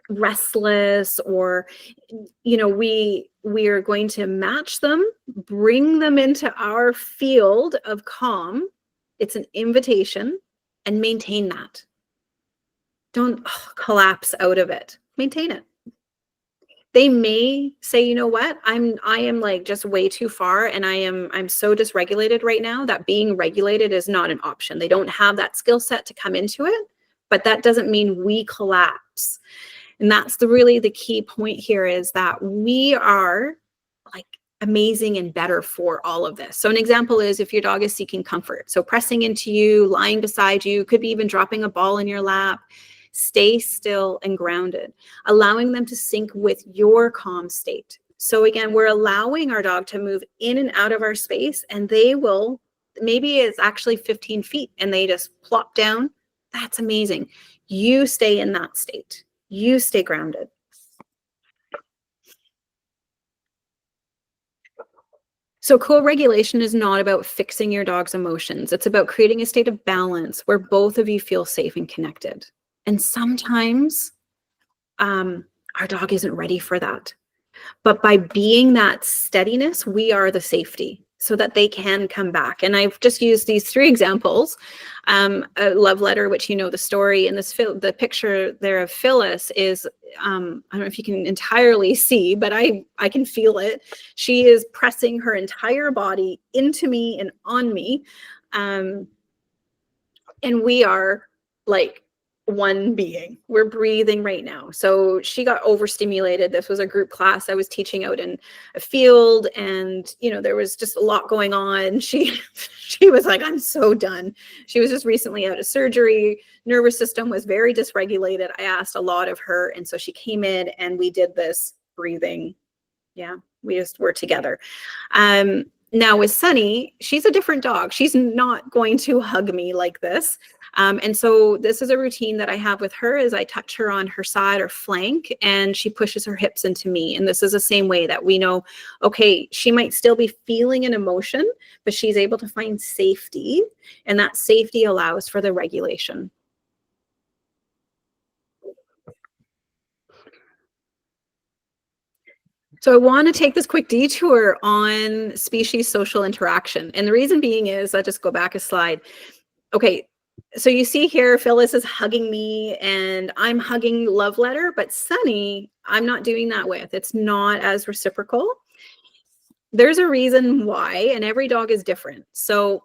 restless or, we are going to match them, bring them into our field of calm. It's an invitation, and maintain that. Don't collapse out of it. Maintain it. They may say, you know what, I am like just way too far and I'm so dysregulated right now that being regulated is not an option. They don't have that skill set to come into it, but that doesn't mean we collapse. And that's really the key point here, is that we are like amazing and better for all of this. So an example is if your dog is seeking comfort. So pressing into you, lying beside you, could be even dropping a ball in your lap. Stay still and grounded, allowing them to sync with your calm state. So again, we're allowing our dog to move in and out of our space, and they will, maybe it's actually 15 feet and they just plop down. That's amazing. You stay in that state. You stay grounded. So co-regulation is not about fixing your dog's emotions. It's about creating a state of balance where both of you feel safe and connected. And sometimes our dog isn't ready for that. But by being that steadiness, we are the safety. so that they can come back. And I've just used these 3 examples. A love letter, which you know the story, and the picture there of Phyllis is, I don't know if you can entirely see, but I can feel it. She is pressing her entire body into me and on me. And we are like one being. We're breathing right now. So she got overstimulated. This was a group class I was teaching out in a field, and there was just a lot going on. She was like, I'm so done. She was just recently out of surgery. Nervous system was very dysregulated. I asked a lot of her, and so she came in and we did this breathing. Yeah, we just were together. Now with Sunny, she's a different dog. She's not going to hug me like this. And so this is a routine that I have with her, is I touch her on her side or flank, and she pushes her hips into me. And this is the same way that we know, okay, she might still be feeling an emotion, but she's able to find safety, and that safety allows for the regulation. So I want to take this quick detour on species social interaction. And the reason being is, I'll just go back a slide. Okay, so you see here, Phyllis is hugging me and I'm hugging love letter, but Sunny, I'm not doing that with. It's not as reciprocal. There's a reason why, and every dog is different. So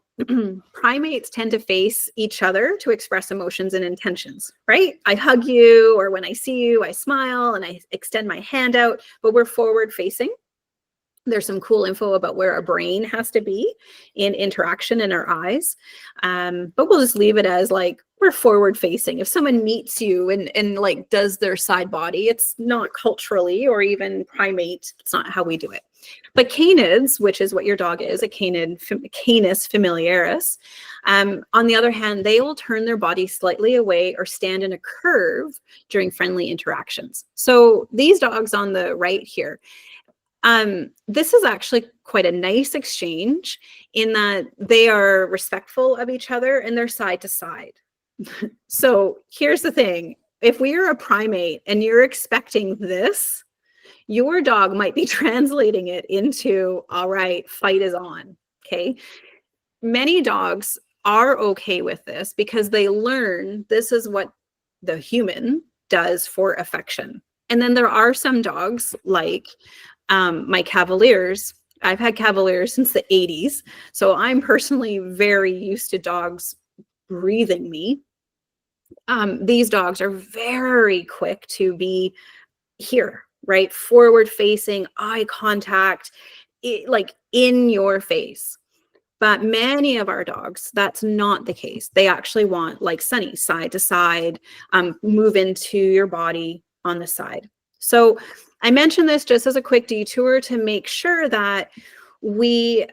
primates tend to face each other to express emotions and intentions, right? I hug you, or when I see you, I smile and I extend my hand out, but we're forward facing. There's some cool info about where our brain has to be in interaction in our eyes. But we'll just leave it as like, we're forward facing. If someone meets you and like does their side body, it's not culturally or even primate. It's not how we do it. But canids, which is what your dog is, a canid, Canis familiaris, on the other hand, they will turn their body slightly away or stand in a curve during friendly interactions. So these dogs on the right here, this is actually quite a nice exchange in that they are respectful of each other and they're side to side. So here's the thing. If we are a primate and you're expecting this, your dog might be translating it into, all right, fight is on, okay? Many dogs are okay with this because they learn this is what the human does for affection. And then there are some dogs like my Cavaliers. I've had Cavaliers since the 80s. So I'm personally very used to dogs breathing me. These dogs are very quick to be here, right? Forward facing, eye contact, like in your face. But many of our dogs, that's not the case. They actually want, like Sunny, side to side, move into your body on the side. So I mentioned this just as a quick detour to make sure that we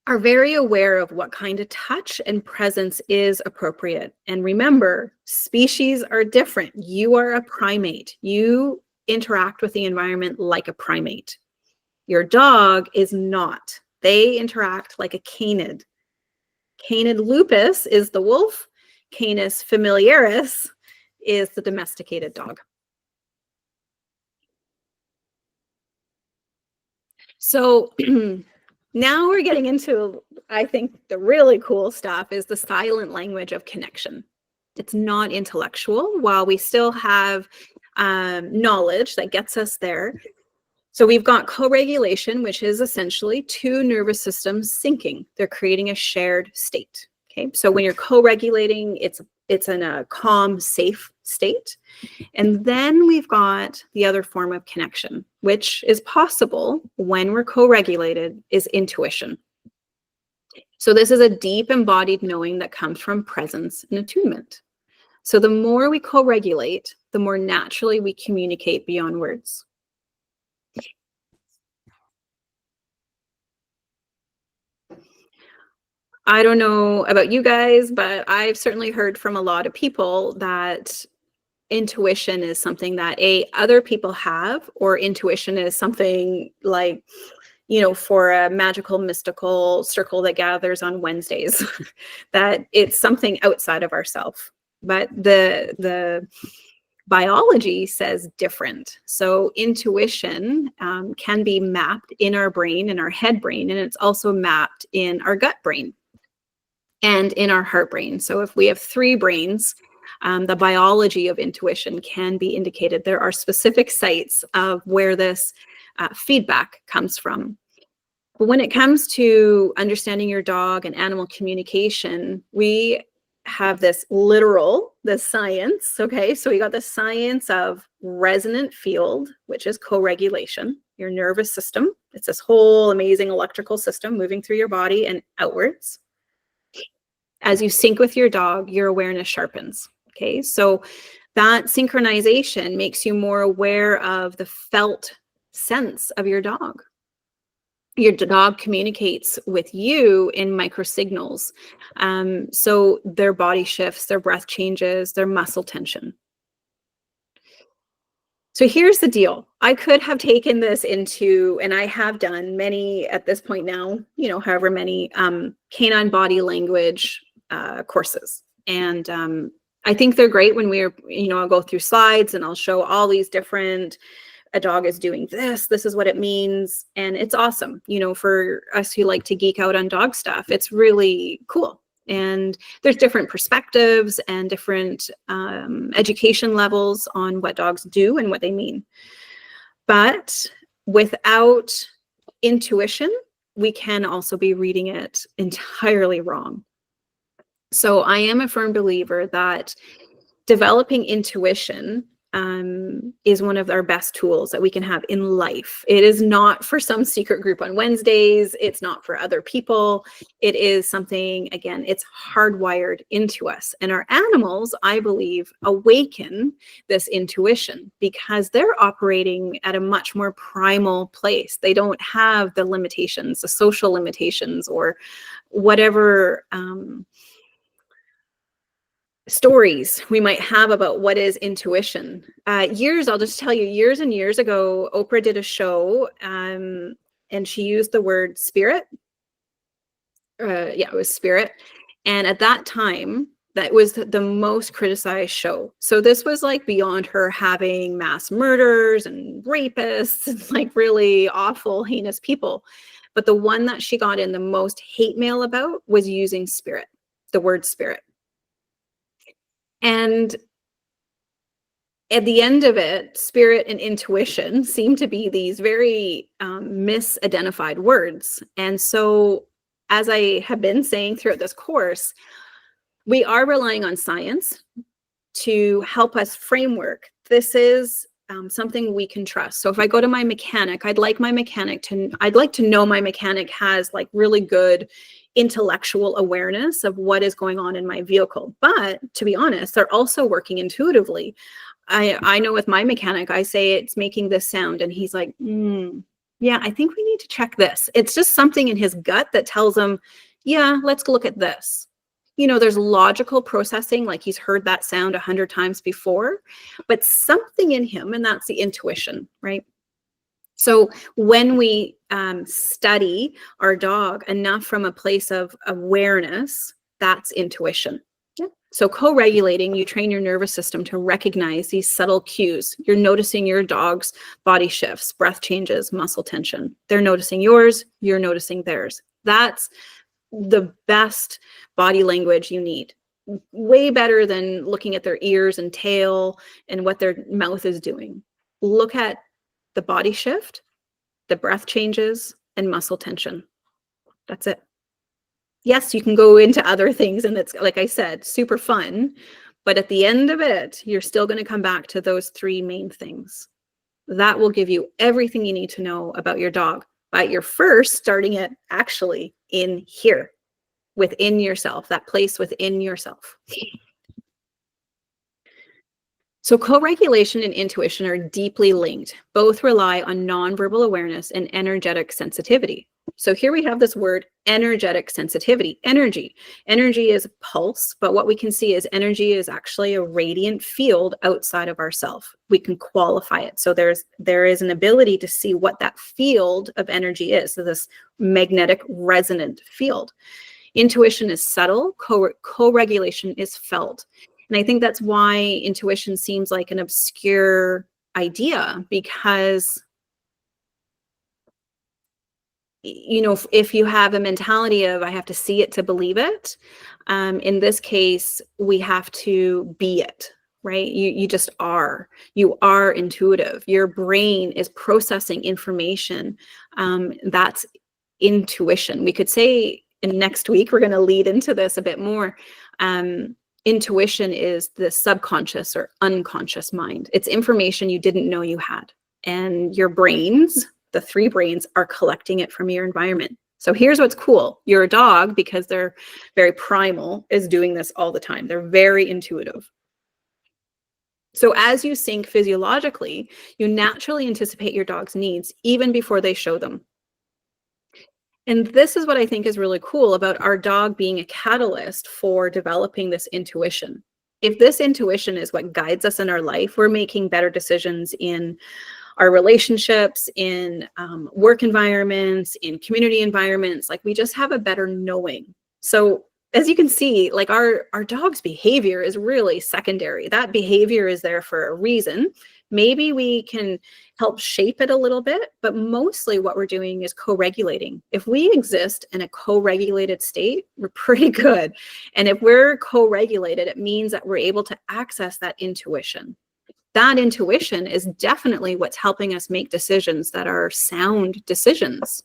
are very aware of what kind of touch and presence is appropriate. And remember, species are different. You are a primate. You interact with the environment like a primate. Your dog is not. They interact like a canid. Canid lupus is the wolf. Canis familiaris is the domesticated dog. So now we're getting into, I think, the really cool stuff is the silent language of connection. It's not intellectual, while we still have knowledge that gets us there. So we've got co-regulation, which is essentially 2 nervous systems syncing. They're creating a shared state. Okay, so when you're co-regulating, it's in a calm, safe state. And then we've got the other form of connection, which is possible when we're co-regulated, is intuition. So this is a deep embodied knowing that comes from presence and attunement. So the more we co-regulate, the more naturally we communicate beyond words. I don't know about you guys, but I've certainly heard from a lot of people that intuition is something that other people have, or intuition is something like, for a magical, mystical circle that gathers on Wednesdays, that it's something outside of ourselves. But the biology says different. So intuition can be mapped in our brain, in our head brain, and it's also mapped in our gut brain and in our heart brain. So if we have three brains, the biology of intuition can be indicated. There are specific sites of where this feedback comes from. But when it comes to understanding your dog and animal communication, we have this literal, the science, okay? So we got the science of resonant field, which is co-regulation, your nervous system. It's this whole amazing electrical system moving through your body and outwards. As you sync with your dog, your awareness sharpens, okay? So that synchronization makes you more aware of the felt sense of your dog. Your dog communicates with you in microsignals. So their body shifts, their breath changes, their muscle tension. So here's the deal. I could have taken this into, and I have done many at this point now, however many canine body language courses. And I think they're great when we're, I'll go through slides and I'll show all these different, a dog is doing this is what it means. And it's awesome, for us who like to geek out on dog stuff. It's really cool. And there's different perspectives and different education levels on what dogs do and what they mean. But without intuition, we can also be reading it entirely wrong. So I am a firm believer that developing intuition is one of our best tools that we can have in life. It is not for some secret group on Wednesdays. It's not for other people. It is something, again, it's hardwired into us. And our animals, I believe, awaken this intuition because they're operating at a much more primal place. They don't have the limitations, the social limitations, or whatever stories we might have about what is intuition. I'll just tell you, years and years ago, Oprah did a show and she used the word spirit. It was spirit. And at that time, that was the most criticized show. So this was like beyond her having mass murders and rapists and like really awful, heinous people. But the one that she got in the most hate mail about was using spirit, the word spirit. And at the end of it, spirit and intuition seem to be these very misidentified words. And so, as I have been saying throughout this course, we are relying on science to help us framework. This is something we can trust. So if I go to my mechanic, I'd like to know my mechanic has like really good intellectual awareness of what is going on in my vehicle. But to be honest, they're also working intuitively. I know with my mechanic, I say it's making this sound and he's like, yeah, I think we need to check this. It's just something in his gut that tells him, yeah, let's look at this. There's logical processing, like he's heard that sound 100 times before, but something in him, and that's the intuition, right? So when we study our dog enough from a place of awareness, that's intuition. Yeah. So co-regulating, you train your nervous system to recognize these subtle cues. You're noticing your dog's body shifts, breath changes, muscle tension. They're noticing yours, you're noticing theirs. That's the best body language you need. Way better than looking at their ears and tail and what their mouth is doing. Look at the body shift, the breath changes, and muscle tension. That's it. Yes, you can go into other things, and it's, like I said, super fun. But at the end of it, you're still going to come back to those three main things. That will give you everything you need to know about your dog. But you're first starting it actually in here, within yourself, that place within yourself. So co-regulation and intuition are deeply linked. Both rely on nonverbal awareness and energetic sensitivity. So here we have this word, energetic sensitivity, energy. Energy is pulse, but what we can see is energy is actually a radiant field outside of ourself. We can qualify it. So there is an ability to see what that field of energy is. So this magnetic resonant field. Intuition is subtle, co-regulation is felt. And I think that's why intuition seems like an obscure idea, because if you have a mentality of I have to see it to believe it, in this case, we have to be it, right? You just are. You are intuitive. Your brain is processing information. That's intuition. We could say in next week, we're going to lead into this a bit more. Intuition is the subconscious or unconscious mind. It's information you didn't know you had. And your brains, the 3 brains, are collecting it from your environment. So here's what's cool. Your dog, because they're very primal, is doing this all the time. They're very intuitive. So as you sync physiologically, you naturally anticipate your dog's needs even before they show them. And this is what I think is really cool about our dog being a catalyst for developing this intuition. If this intuition is what guides us in our life, we're making better decisions in our relationships, in work environments, in community environments. Like, we just have a better knowing. So as you can see, like our dog's behavior is really secondary. That behavior is there for a reason. Maybe we can help shape it a little bit, but mostly what we're doing is co-regulating. If we exist in a co-regulated state, we're pretty good. And if we're co-regulated, it means that we're able to access that intuition. That intuition is definitely what's helping us make decisions that are sound decisions.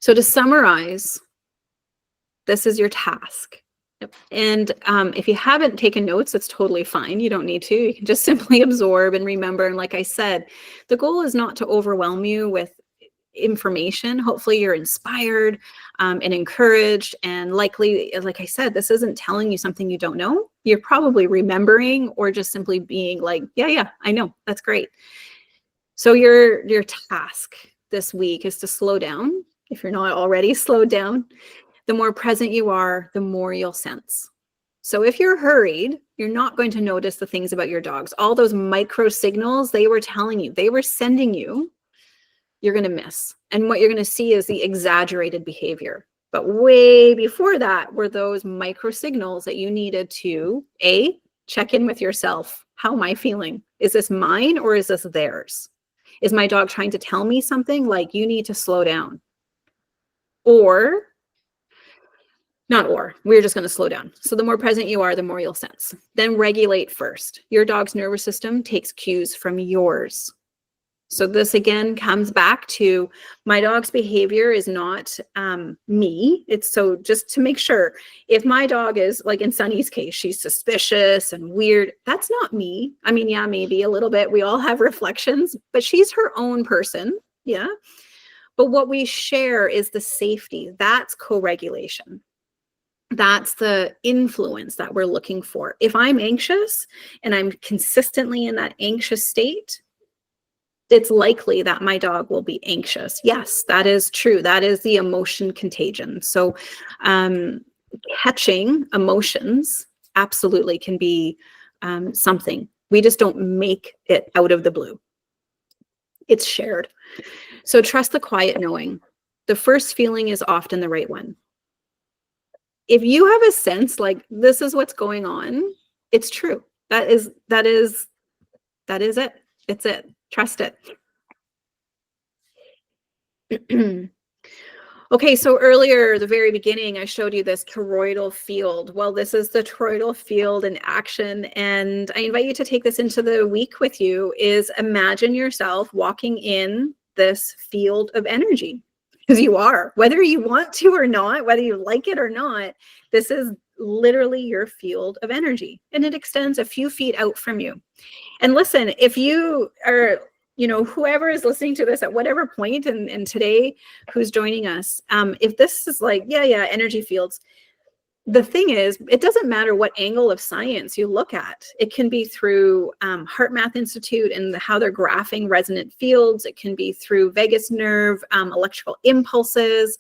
So to summarize, this is your task. And if you haven't taken notes, it's totally fine. You don't need to. You can just simply absorb and remember. And like I said, the goal is not to overwhelm you with information. Hopefully you're inspired and encouraged. And likely, like I said, this isn't telling you something you don't know. You're probably remembering or just simply being like, yeah, I know. That's great. So your task this week is to slow down. If you're not already slowed down, the more present you are, the more you'll sense. So if you're hurried, you're not going to notice the things about your dogs. All those micro signals they were telling you, they were sending you, you're going to miss. And what you're going to see is the exaggerated behavior. But way before that were those micro signals that you needed to, A, check in with yourself. How am I feeling? Is this mine or is this theirs? Is my dog trying to tell me something like you need to slow down? Or, not or, we're just going to slow down. So the more present you are, the more you'll sense. Then regulate first. Your dog's nervous system takes cues from yours. So this again comes back to my dog's behavior is not me. It's so just to make sure if my dog is like in Sunny's case, she's suspicious and weird. That's not me. I mean, yeah, maybe a little bit. We all have reflections, but she's her own person. Yeah. But what we share is the safety. That's co-regulation. That's the influence that we're looking for. If I'm anxious and I'm consistently in that anxious state, it's likely that my dog will be anxious. Yes, that is true. That is the emotion contagion. So catching emotions absolutely can be something. We just don't make it out of the blue. It's shared. So trust the quiet knowing. The first feeling is often the right one. If you have a sense like this is what's going on, it's true. That is it. It's it. Trust it. Okay, so earlier, the very beginning, I showed you this toroidal field. Well, this is the toroidal field in action, and I invite you to take this into the week with you, is imagine yourself walking in this field of energy, because you are, whether you want to or not, whether you like it or not, this is literally your field of energy, and it extends a few feet out from you. And listen, if you are, whoever is listening to this at whatever point and today who's joining us, if this is like, yeah, energy fields, the thing is, it doesn't matter what angle of science you look at. It can be through HeartMath Institute and how they're graphing resonant fields. It can be through vagus nerve, electrical impulses.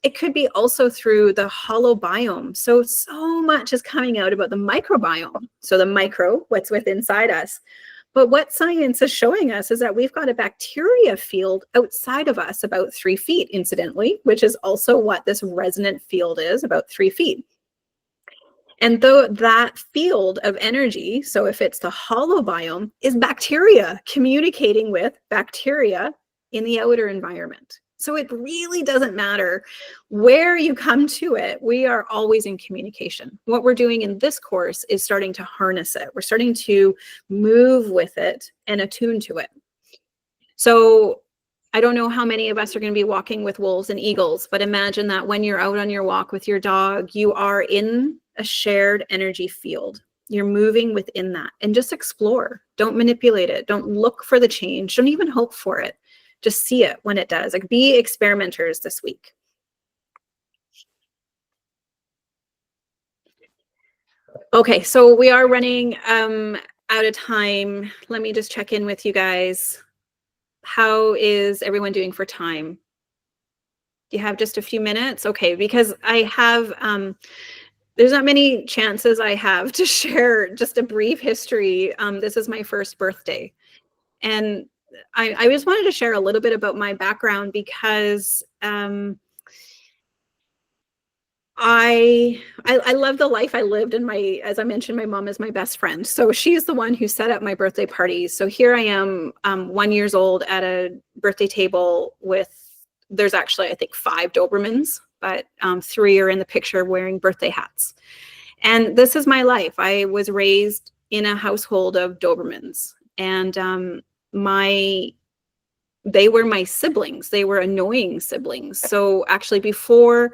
It could be also through the holobiome. So much is coming out about the microbiome. So the micro, what's within inside us. But what science is showing us is that we've got a bacteria field outside of us about 3 feet, incidentally, which is also what this resonant field is, about 3 feet. And though that field of energy, so if it's the holobiome, is bacteria communicating with bacteria in the outer environment. So it really doesn't matter where you come to it. We are always in communication. What we're doing in this course is starting to harness it. We're starting to move with it and attune to it. So I don't know how many of us are going to be walking with wolves and eagles, but imagine that when you're out on your walk with your dog, you are in a shared energy field. You're moving within that, and just explore. Don't manipulate it. Don't look for the change. Don't even hope for it. Just see it when it does. Like, be experimenters this week. Okay, so we are running out of time. Let me just check in with you guys. How is everyone doing for time? Do you have just a few minutes? Okay, because I have, there's not many chances I have to share just a brief history. This is my first birthday. And I just wanted to share a little bit about my background because I love the life I lived, and as I mentioned, my mom is my best friend. So she's the one who set up my birthday parties. So here I am, 1 year old at a birthday table with, there's actually, I think, 5 Dobermans, but 3 are in the picture wearing birthday hats. And this is my life. I was raised in a household of Dobermans, and they were my siblings. They were annoying siblings. So actually, before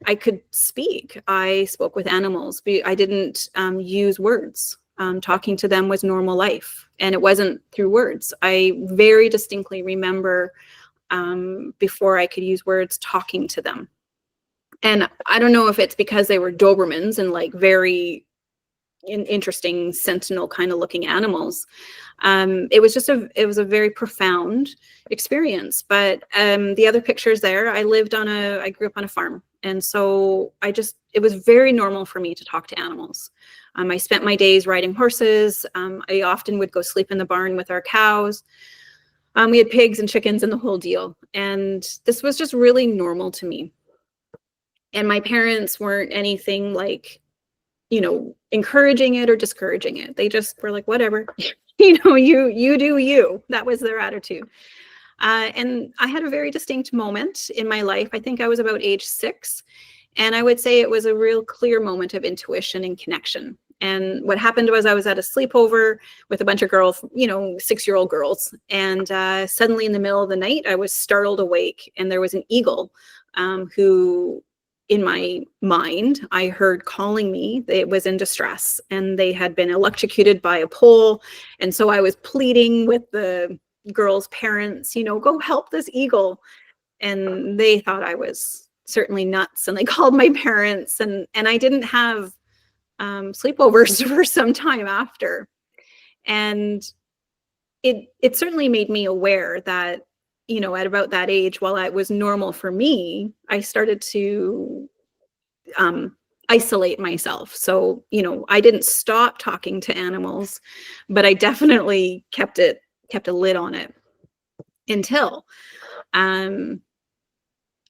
I could speak, I spoke with animals. I didn't use words. Talking to them was normal life, and it wasn't through words. I very distinctly remember before I could use words, talking to them. And I don't know if it's because they were Dobermans and like very interesting sentinel kind of looking animals. It was a very profound experience. But the other pictures there, I grew up on a farm. And so it was very normal for me to talk to animals. I spent my days riding horses. I often would go sleep in the barn with our cows. We had pigs and chickens and the whole deal. And this was just really normal to me. And my parents weren't anything like, encouraging it or discouraging it. They just were like, whatever, you do you. That was their attitude. And I had a very distinct moment in my life. I think I was about age 6. And I would say it was a real clear moment of intuition and connection. And what happened was I was at a sleepover with a bunch of girls, 6-year-old girls. And suddenly in the middle of the night, I was startled awake, and there was an eagle who, in my mind, I heard calling me. It was in distress, and they had been electrocuted by a pole. And so I was pleading with the girls' parents, go help this eagle. And they thought I was certainly nuts, and they called my parents, and I didn't have sleepovers for some time after. And it certainly made me aware that, at about that age, while it was normal for me, I started to isolate myself. So, I didn't stop talking to animals, but I definitely kept a lid on it until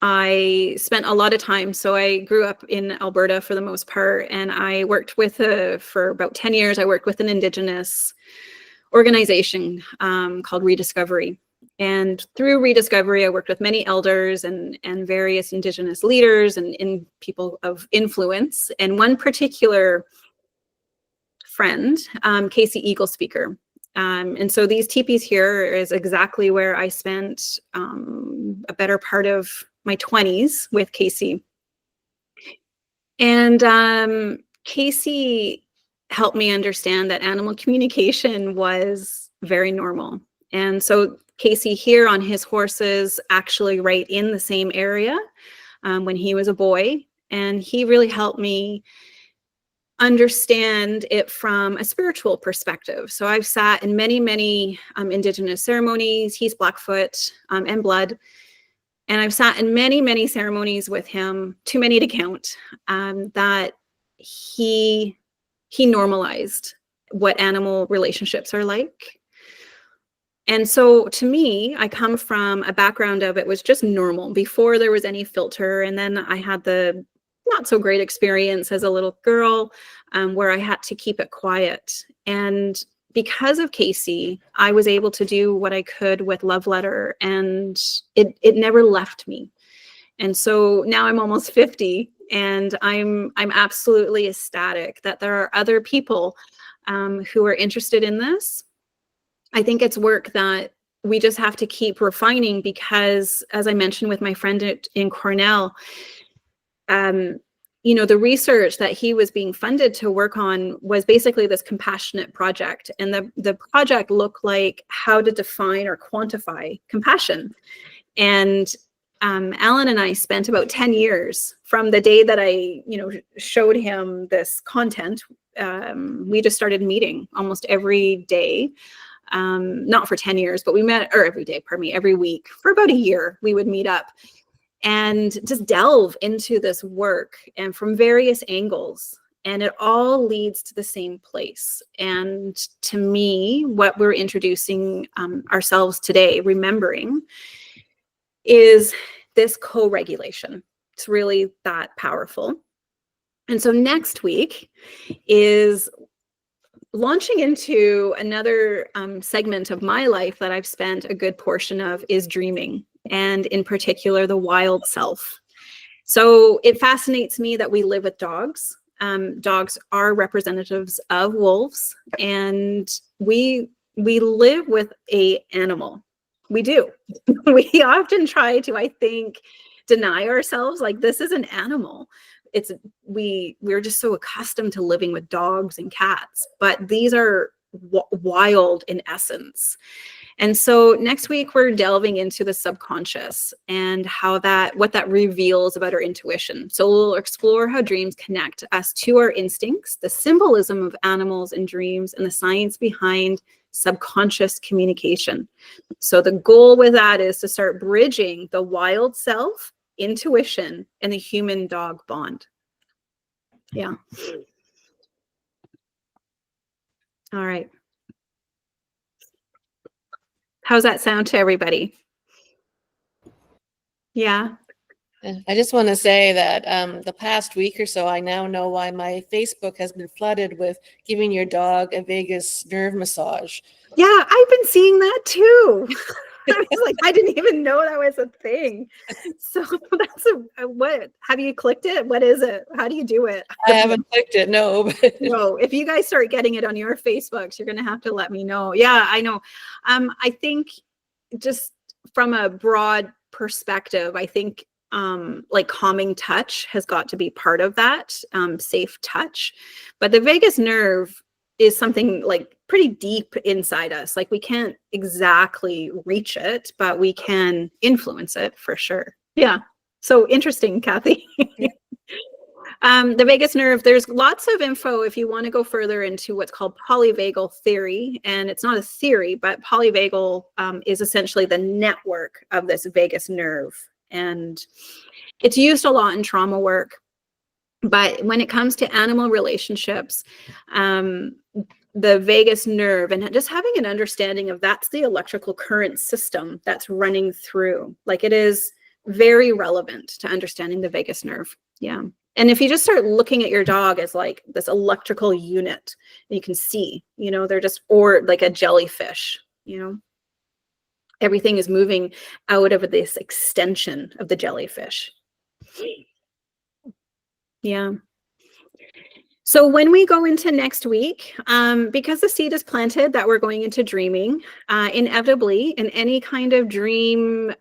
I spent a lot of time. So I grew up in Alberta for the most part, and I worked for about 10 years, I worked with an Indigenous organization called Rediscovery. And through Rediscovery, I worked with many elders and various Indigenous leaders and people of influence. And one particular friend, Casey Eagle Speaker. And so these teepees here is exactly where I spent a better part of my 20s with Casey. And Casey helped me understand that animal communication was very normal. And so Casey here on his horses, actually right in the same area when he was a boy. And he really helped me understand it from a spiritual perspective. So I've sat in many, many Indigenous ceremonies. He's Blackfoot and Blood. And I've sat in many, many ceremonies with him, too many to count, that he normalized what animal relationships are like. And so to me, I come from a background of it was just normal before there was any filter. And then I had the not so great experience as a little girl where I had to keep it quiet. And because of Casey, I was able to do what I could with Love Letter, and it never left me. And so now I'm almost 50, and I'm absolutely ecstatic that there are other people who are interested in this. I think it's work that we just have to keep refining because, as I mentioned with my friend in Cornell, you know, the research that he was being funded to work on was basically this compassionate project. And the project looked like how to define or quantify compassion. And Alan and I spent about 10 years from the day that I, you know, showed him this content. We just started meeting almost every day. Not for 10 years, but we met, or every day, pardon me, every week for about a year, we would meet up and just delve into this work and from various angles. And it all leads to the same place. And to me, what we're introducing ourselves today, remembering, is this co-regulation. It's really that powerful. And so next week is launching into another segment of my life that I've spent a good portion of, is dreaming, and in particular, the wild self. So it fascinates me that we live with dogs. Dogs are representatives of wolves, and we live with an animal. We do. We often try to, I think, deny ourselves, like this is an animal. We're just so accustomed to living with dogs and cats, but these are wild in essence. And so next week we're delving into the subconscious and what that reveals about our intuition. So we'll explore how dreams connect us to our instincts, the symbolism of animals and dreams, and the science behind subconscious communication. So the goal with that is to start bridging the wild self, intuition, and the human dog bond. Yeah. All right. How's that sound to everybody? Yeah. I just want to say that the past week or so, I now know why my Facebook has been flooded with giving your dog a vagus nerve massage. Yeah, I've been seeing that too. I was like, I didn't even know that was a thing. So that's what, have you clicked it? What is it? How do you do it? I haven't clicked it, no. No, if you guys start getting it on your Facebooks, you're going to have to let me know. Yeah, I know. I think just from a broad perspective, I think like calming touch has got to be part of that, safe touch. But the vagus nerve is something like pretty deep inside us. Like we can't exactly reach it, but we can influence it for sure. Yeah. So interesting, Kathy. The vagus nerve, there's lots of info if you want to go further into what's called polyvagal theory. And it's not a theory, but polyvagal is essentially the network of this vagus nerve. And it's used a lot in trauma work. But when it comes to animal relationships, the vagus nerve, and just having an understanding of that's the electrical current system that's running through, like it is very relevant to understanding the vagus nerve. Yeah. And if you just start looking at your dog as like this electrical unit, you can see, you know, they're just, or like a jellyfish, you know, everything is moving out of this extension of the jellyfish. Yeah. So when we go into next week, because the seed is planted that we're going into dreaming, inevitably in any kind of dream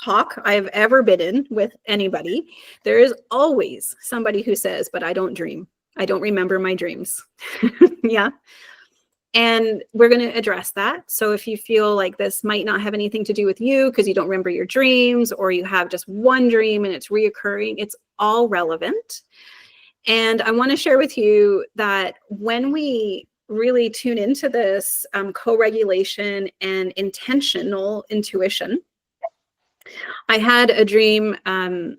talk I've ever been in with anybody, there is always somebody who says, but I don't dream. I don't remember my dreams. Yeah. And we're going to address that. So if you feel like this might not have anything to do with you because you don't remember your dreams, or you have just one dream and it's reoccurring, it's all relevant. And I want to share with you that when we really tune into this co-regulation and intentional intuition, I had a dream. I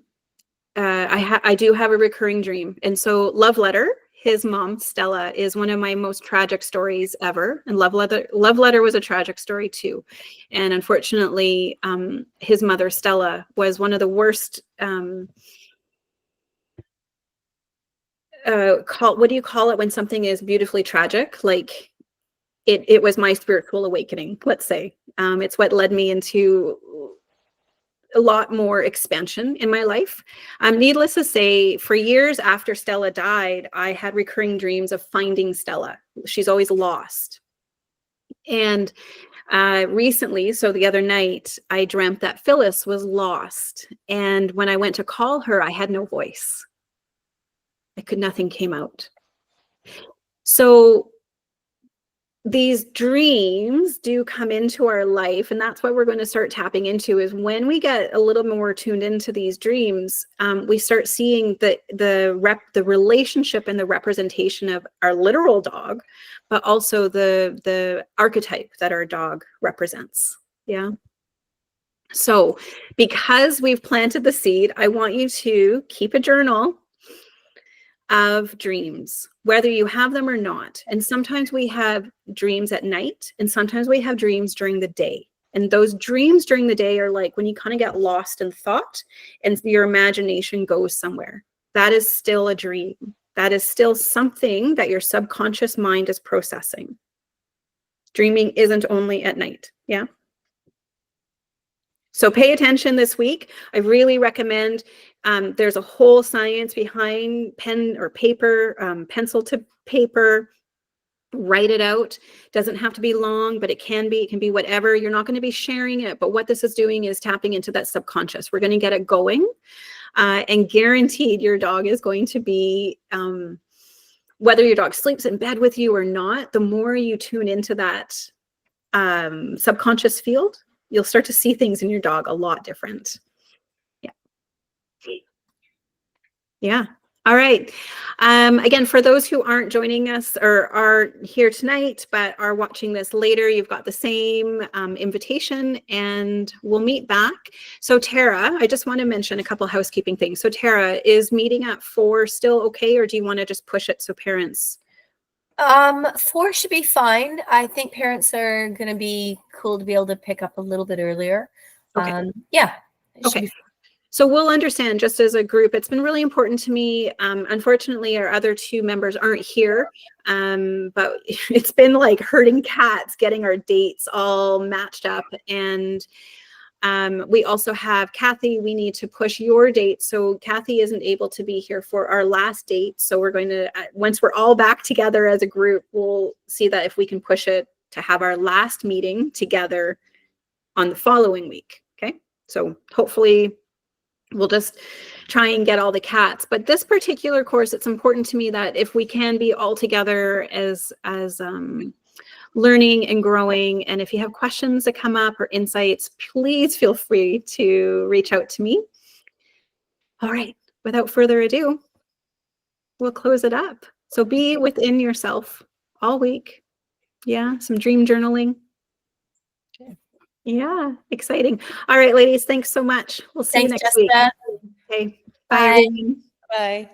do have a recurring dream. And so Love Letter, his mom, Stella, is one of my most tragic stories ever. And Love Letter was a tragic story too. And unfortunately, his mother, Stella, was one of the worst, what do you call it when something is beautifully tragic? Like it was my spiritual awakening, let's say. It's what led me into a lot more expansion in my life. Needless to say, for years after Stella died, I had recurring dreams of finding Stella. She's always lost. And recently, so the other night, I dreamt that Phyllis was lost. And when I went to call her, I had no voice. Nothing came out. So these dreams do come into our life, and that's what we're going to start tapping into, is when we get a little more tuned into these dreams, we start seeing the relationship and the representation of our literal dog, but also the archetype that our dog represents. Yeah. So because we've planted the seed, I want you to keep a journal of dreams, whether you have them or not. And sometimes we have dreams at night, and sometimes we have dreams during the day. And those dreams during the day are like when you kind of get lost in thought and your imagination goes somewhere. That is still a dream. That is still something that your subconscious mind is processing. Dreaming isn't only at night. Yeah. So pay attention this week. I really recommend, there's a whole science behind pen or paper, pencil to paper. Write it out. Doesn't have to be long, but it can be whatever. You're not going to be sharing it, but what this is doing is tapping into that subconscious. We're going to get it going, and guaranteed your dog is going to be, whether your dog sleeps in bed with you or not, the more you tune into that subconscious field, you'll start to see things in your dog a lot different. Yeah. Yeah. All right. Again, for those who aren't joining us or are here tonight, but are watching this later, you've got the same invitation, and we'll meet back. So Tara, I just want to mention a couple housekeeping things. So Tara, is meeting at 4 still okay, or do you want to just push it so parents? 4 should be fine. I think parents are going to be cool to be able to pick up a little bit earlier. Okay. Yeah. Okay. So we'll understand just as a group. It's been really important to me. Unfortunately, our other 2 members aren't here, but it's been like herding cats, getting our dates all matched up. And we also have Kathy. We need to push your date. So Kathy isn't able to be here for our last date. So we're going to, once we're all back together as a group, we'll see that if we can push it to have our last meeting together on the following week. Okay. So hopefully we'll just try and get all the cats. But this particular course, it's important to me that if we can be all together as learning and growing. And if you have questions that come up or insights, please feel free to reach out to me. All right, without further ado, we'll close it up. So be within yourself all week. Yeah, some dream journaling. Okay. Yeah, exciting. All right, ladies, thanks so much. We'll see you next week. Okay, bye. Bye.